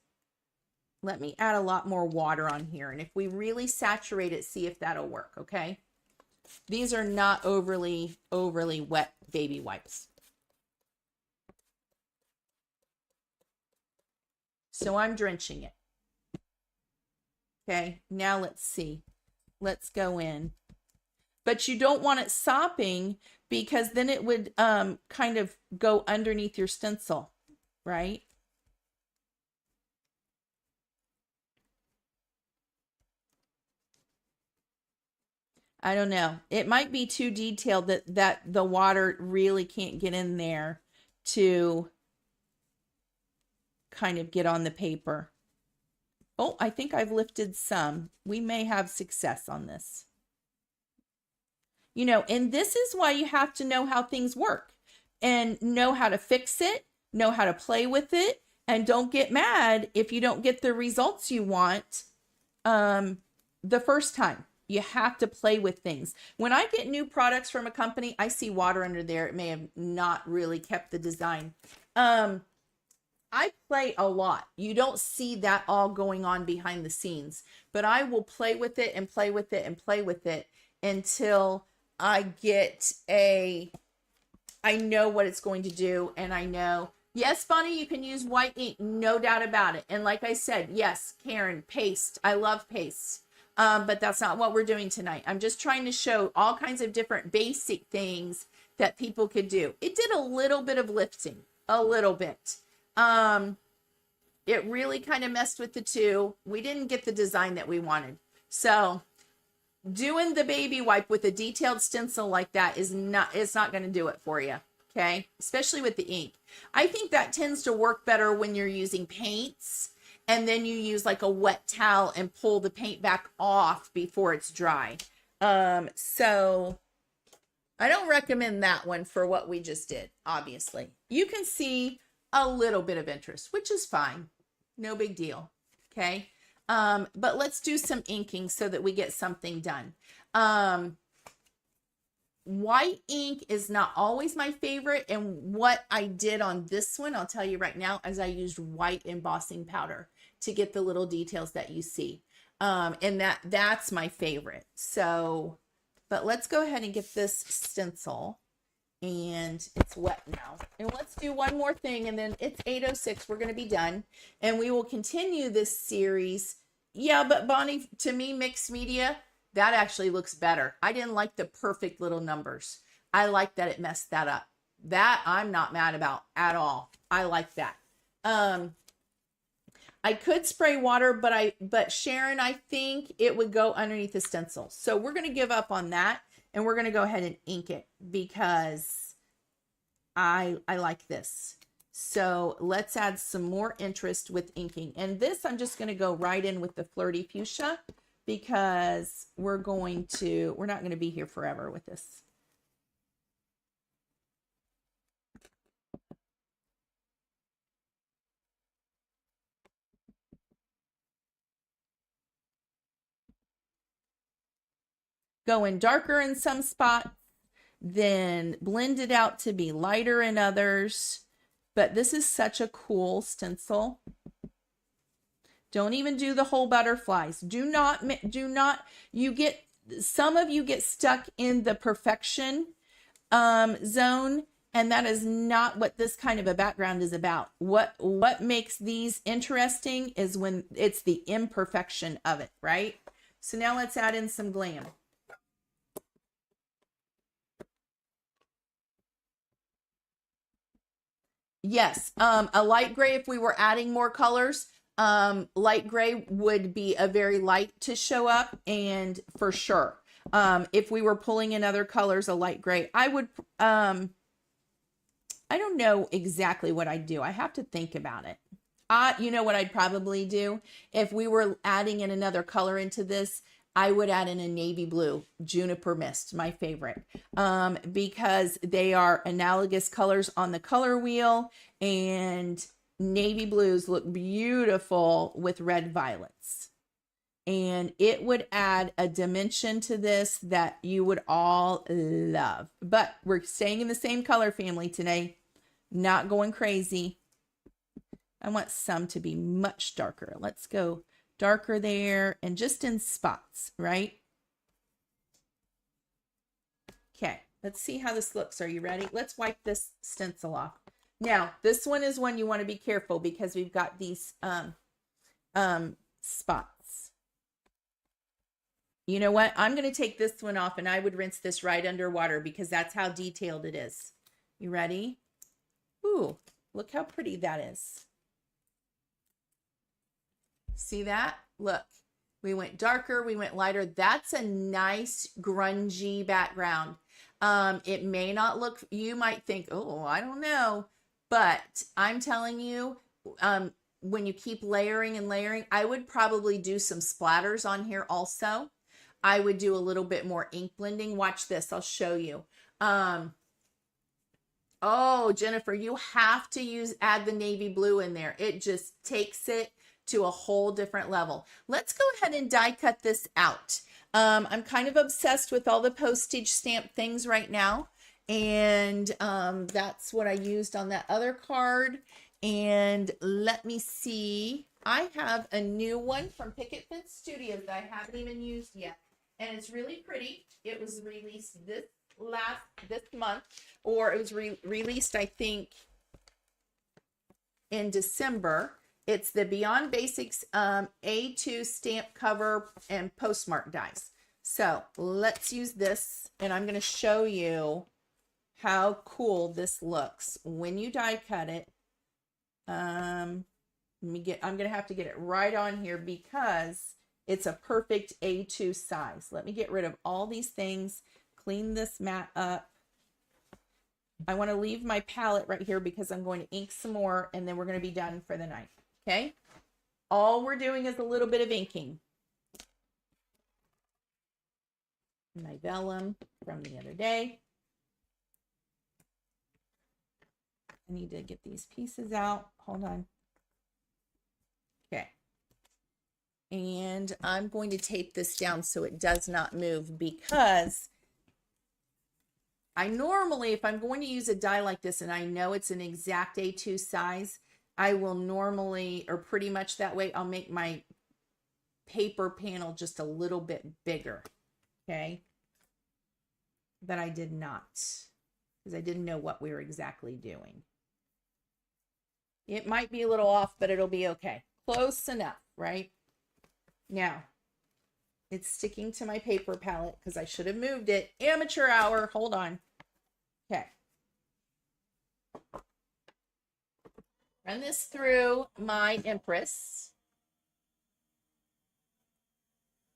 Let me add a lot more water on here, and if we really saturate it, see if that'll work, okay? These are not overly wet baby wipes. So I'm drenching it. Okay, now let's see. Let's go in. But you don't want it sopping, because then it would kind of go underneath your stencil, right? I don't know. It might be too detailed that the water really can't get in there to kind of get on the paper. Oh, I think I've lifted some. We may have success on this. You know, and this is why you have to know how things work and know how to fix it, know how to play with it, and don't get mad if you don't get the results you want the first time. You have to play with things. When I get new products from a company, I see water under there. It may have not really kept the design. I play a lot. You don't see that all going on behind the scenes, but I will play with it and play with it and play with it until I get I know what it's going to do. And I know, yes, Bonnie, you can use white ink, no doubt about it. And like I said, yes, Karen, paste. I love paste. But that's not what we're doing tonight. I'm just trying to show all kinds of different basic things that people could do. It did a little bit of lifting, a little bit. It really kind of messed with the two. We didn't get the design that we wanted. So doing the baby wipe with a detailed stencil like that is not, it's not going to do it for you. Okay. Especially with the ink. I think that tends to work better when you're using paints and then you use like a wet towel and pull the paint back off before it's dry. So I don't recommend that one for what we just did. Obviously you can see a little bit of interest, which is fine. No big deal. Okay. But let's do some inking so that we get something done. White ink is not always my favorite. And what I did on this one, I'll tell you right now, is I used white embossing powder to get the little details that you see. And that's my favorite. So, but let's go ahead and get this stencil. And it's wet now. And let's do one more thing, and then it's 8:06. We're going to be done, and we will continue this series. Yeah, but Bonnie, to me, mixed media, that actually looks better. I didn't like the perfect little numbers. I like that it messed that up. That I'm not mad about at all. I like that. I could spray water, but Sharon, I think it would go underneath the stencil. So we're going to give up on that. And we're going to go ahead and ink it because I like this. So let's add some more interest with inking. And this, I'm just going to go right in with the Flirty Fuchsia because we're not going to be here forever with this. Going darker in some spots, then blend it out to be lighter in others. But this is such a cool stencil. Don't even do the whole butterflies. Some of you get stuck in the perfection zone, and that is not what this kind of a background is about. What makes these interesting is when it's the imperfection of it, right? So now let's add in some glam. Yes, a light gray, if we were adding more colors, light gray would be a very light to show up, and for sure. If we were pulling in other colors, a light gray, I would, I don't know exactly what I'd do. I have to think about it. You know what I'd probably do? If we were adding in another color into this, I would add in a navy blue, Juniper Mist, my favorite, because they are analogous colors on the color wheel, and navy blues look beautiful with red violets. And it would add a dimension to this that you would all love. But we're staying in the same color family today, not going crazy. I want some to be much darker. Let's go darker there and just in spots, right? Okay, let's see how this looks. Are you ready? Let's wipe this stencil off. Now, this one is one you want to be careful because we've got these spots. You know what? I'm going to take this one off, and I would rinse this right under water because that's how detailed it is. You ready? Ooh, look how pretty that is. See that? Look, we went darker, we went lighter. That's a nice grungy background. It may not look, you might think, oh, I don't know, but I'm telling you, when you keep layering and layering, I would probably do some splatters on here also. I would do a little bit more ink blending. Watch this, I'll show you. Oh, Jennifer, you have to add the navy blue in there. It just takes it to a whole different level. Let's go ahead and die cut this out. I'm kind of obsessed with all the postage stamp things right now. And that's what I used on that other card. And let me see. I have a new one from Picket Fence Studios that I haven't even used yet. And it's really pretty. It was released this month, or it was released, I think, in December. It's the Beyond Basics A2 stamp cover and postmark dies. So let's use this, and I'm going to show you how cool this looks when you die cut it. I'm going to have to get it right on here because It's a perfect A2 size. Let me get rid of all these things, clean this mat up. I want to leave my palette right here because I'm going to ink some more and then we're going to be done for the night. Okay. All we're doing is a little bit of inking. My vellum from the other day. I need to get these pieces out. Hold on. Okay. And I'm going to tape this down so it does not move, because I normally, if I'm going to use a die like this and I know it's an exact A2 size, I will normally, or pretty much that way, I'll make my paper panel just a little bit bigger. Okay. But I did not, because I didn't know what we were exactly doing. It might be a little off, but it'll be okay. Close enough, right? Now, it's sticking to my paper palette because I should have moved it. Amateur hour. Hold on. Okay. Run this through my Empress.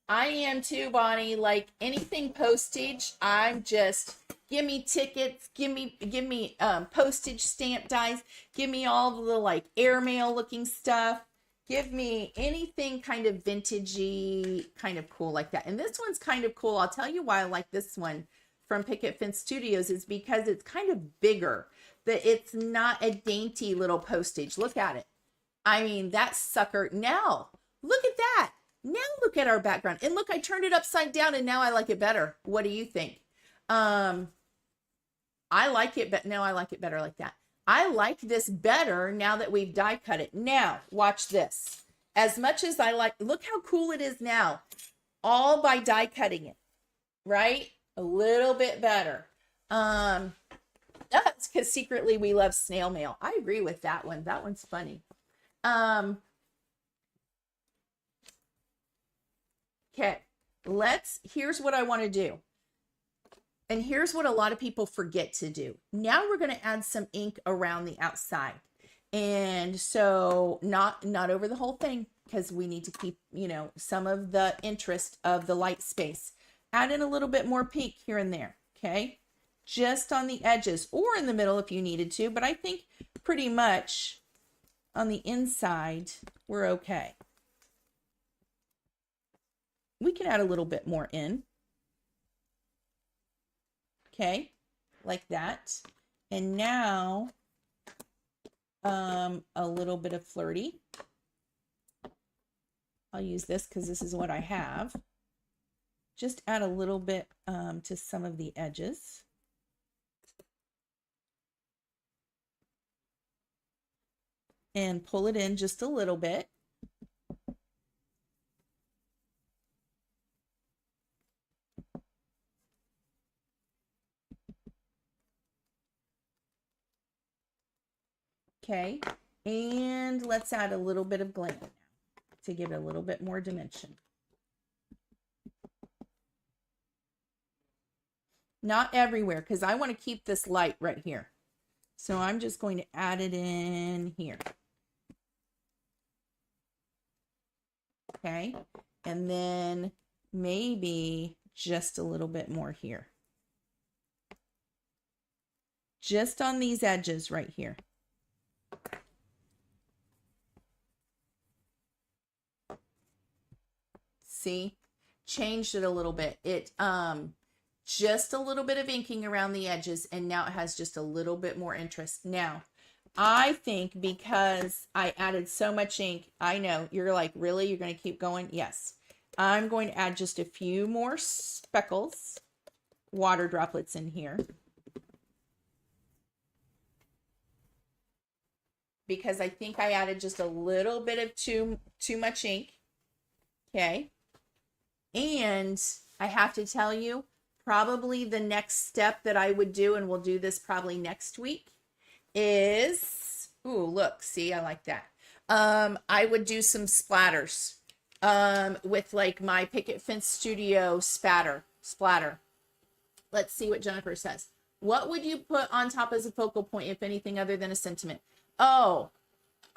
I am too, Bonnie. Like anything postage, I'm just, give me tickets, give me postage stamp dies, give me all the like airmail looking stuff, give me anything kind of vintagey, kind of cool like that. And this one's kind of cool. I'll tell you why I like this one from Picket Fence Studios is because it's kind of bigger. That it's not a dainty little postage. Look at it. I mean, that sucker. Now, look at that. Now look at our background. And look, I turned it upside down and now I like it better. What do you think? I like it, but now I like it better like that. I like this better now that we've die cut it. Now, watch this. As much as I like, look how cool it is now. All by die cutting it, right? A little bit better. That's because secretly we love snail mail. I agree with that one. That one's funny. Okay, here's what I want to do. And here's what a lot of people forget to do. Now we're going to add some ink around the outside. And so not over the whole thing, because we need to keep, you know, some of the interest of the light space. Add in a little bit more pink here and there. Okay. Just on the edges or in the middle if you needed to, but I think pretty much on the inside, we're okay. We can add a little bit more in. Okay, like that. And now, a little bit of flirty. I'll use this because this is what I have. Just add a little bit to some of the edges. And pull it in just a little bit. Okay, and let's add a little bit of glam now to give it a little bit more dimension. Not everywhere, because I want to keep this light right here. So I'm just going to add it in here. Okay, and then maybe just a little bit more here. Just on these edges right here. See, changed it a little bit. It just a little bit of inking around the edges, and now it has just a little bit more interest. Now, I think because I added so much ink, I know you're like, really? You're going to keep going? Yes. I'm going to add just a few more speckles, water droplets in here. Because I think I added just a little bit of too much ink. Okay. And I have to tell you, probably the next step that I would do, and we'll do this probably next week, is, ooh, look, see, I like that. I would do some splatters with like my Picket Fence Studio splatter. Let's see what Jennifer says. What would you put on top as a focal point, if anything other than a sentiment? Oh,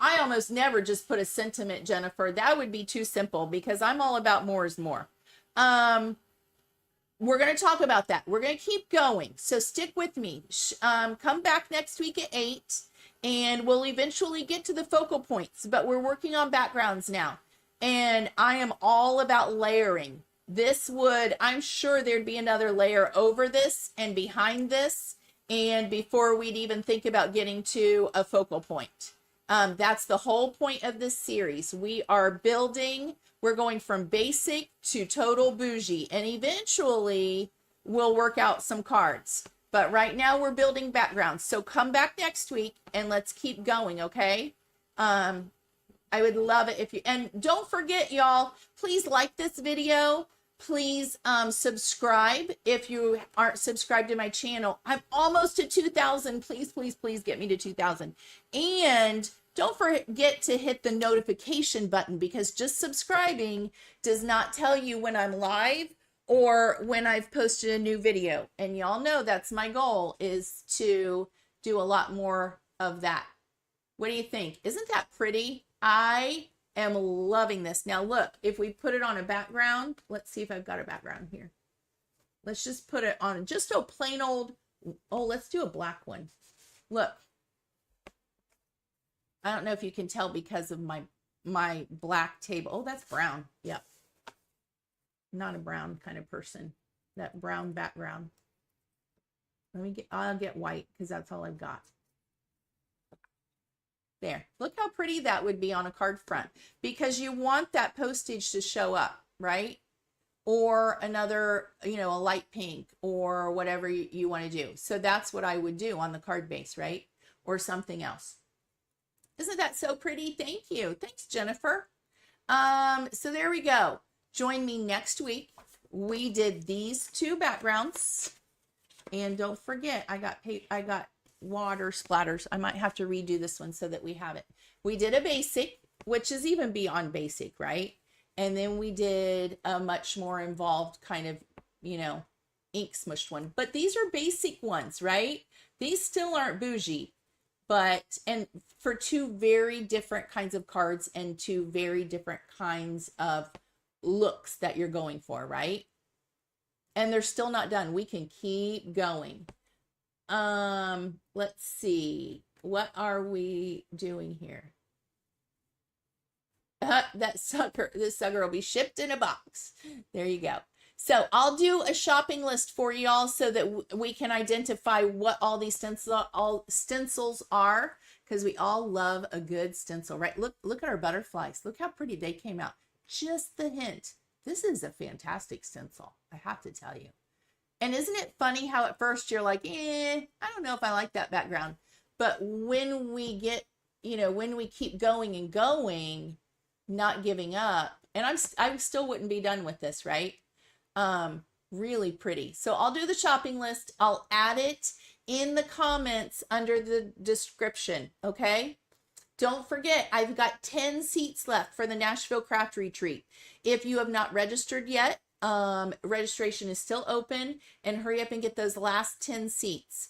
I almost never just put a sentiment, Jennifer. That would be too simple because I'm all about more is more. We're going to talk about that. We're going to keep going. So stick with me. Come back next week at 8 and we'll eventually get to the focal points, but we're working on backgrounds now. And I am all about layering. This would, I'm sure there'd be another layer over this and behind this. And before we'd even think about getting to a focal point. That's the whole point of this series. We are building, we're going from basic to total bougie, and eventually we'll work out some cards. But right now we're building backgrounds. So come back next week and let's keep going, okay? I would love it if you, and don't forget, y'all, please like this video. Please subscribe if you aren't subscribed to my channel. I'm almost to 2,000. Please, please, please get me to 2,000. And don't forget to hit the notification button, because just subscribing does not tell you when I'm live or when I've posted a new video. And y'all know that's my goal, is to do a lot more of that. What do you think? Isn't that pretty? I am loving this. Now look, if we put it on a background, let's see if I've got a background here. Let's just put it on just a plain old, oh, let's do a black one. Look, I don't know if you can tell because of my black table. Oh, that's brown. Yep. Not a brown kind of person. That brown background. I'll get white because that's all I've got. There. Look how pretty that would be on a card front, because you want that postage to show up, right? Or another, you know, a light pink or whatever you want to do. So that's what I would do on the card base, right? Or something else. Isn't that so pretty? Thank you. Thanks, Jennifer. So there we go. Join me next week. We did these two backgrounds. And don't forget, I got water splatters. I might have to redo this one so that we have it. We did a basic, which is even beyond basic, right? And then we did a much more involved kind of, you know, ink smushed one. But these are basic ones, right? These still aren't bougie, but, and for two very different kinds of cards and two very different kinds of looks that you're going for, right? And they're still not done. We can keep going. Let's see. What are we doing here? This sucker will be shipped in a box. There you go. So I'll do a shopping list for y'all so that we can identify what all these stencils are, because we all love a good stencil, right? Look at our butterflies. Look how pretty they came out. Just the hint. This is a fantastic stencil, I have to tell you. And isn't it funny how at first you're like, I don't know if I like that background. But when we get, you know, when we keep going and going, not giving up, and I still wouldn't be done with this, right? Really pretty. So I'll do the shopping list. I'll add it in the comments under the description, okay? Don't forget, I've got 10 seats left for the Nashville Craft Retreat. If you have not registered yet, registration is still open, and hurry up and get those last 10 seats.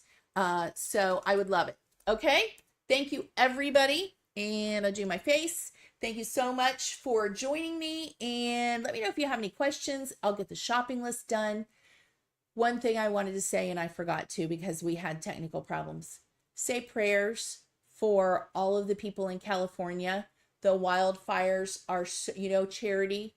So I would love it. Okay. Thank you, everybody. And I'll do my face. Thank you so much for joining me. And let me know if you have any questions. I'll get the shopping list done. One thing I wanted to say, and I forgot to because we had technical problems. Say prayers for all of the people in California. The wildfires are, you know, charity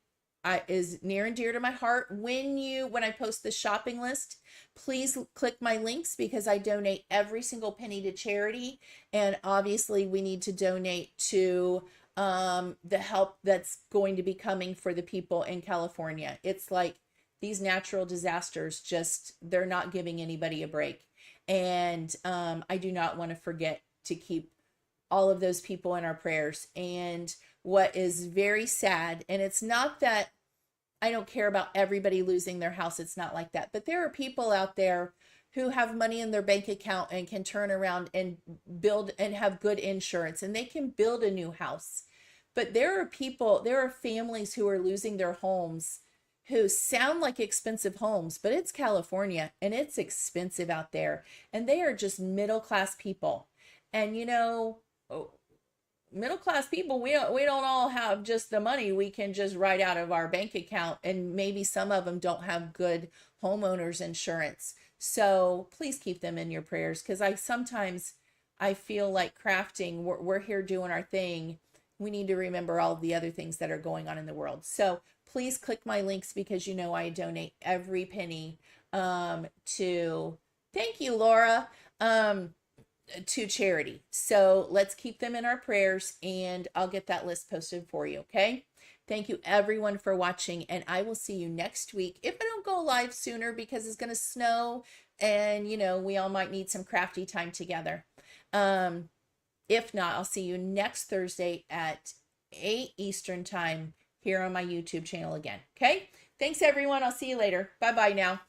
is near and dear to my heart. When I post the shopping list, please click my links, because I donate every single penny to charity. And obviously we need to donate to the help that's going to be coming for the people in California. It's like these natural disasters, just, they're not giving anybody a break. And I do not want to forget to keep all of those people in our prayers. And what is very sad, and it's not that I don't care about everybody losing their house, it's not like that, but there are people out there who have money in their bank account and can turn around and build and have good insurance, and they can build a new house. But there are families who are losing their homes, who sound like expensive homes, but it's California and it's expensive out there, and they are just middle-class people. And you know, middle class people, we don't all have just the money we can just write out of our bank account, and maybe some of them don't have good homeowners insurance. So please keep them in your prayers, because I feel like crafting, we're here doing our thing. We need to remember all the other things that are going on in the world. So please click my links, because I donate every penny to, thank you, Laura, to charity. So let's keep them in our prayers, and I'll get that list posted for you. Okay. Thank you everyone for watching, and I will see you next week. If I don't go live sooner because it's going to snow, and we all might need some crafty time together. If not, I'll see you next Thursday at 8 Eastern time here on my YouTube channel again. Okay. Thanks everyone. I'll see you later. Bye bye now.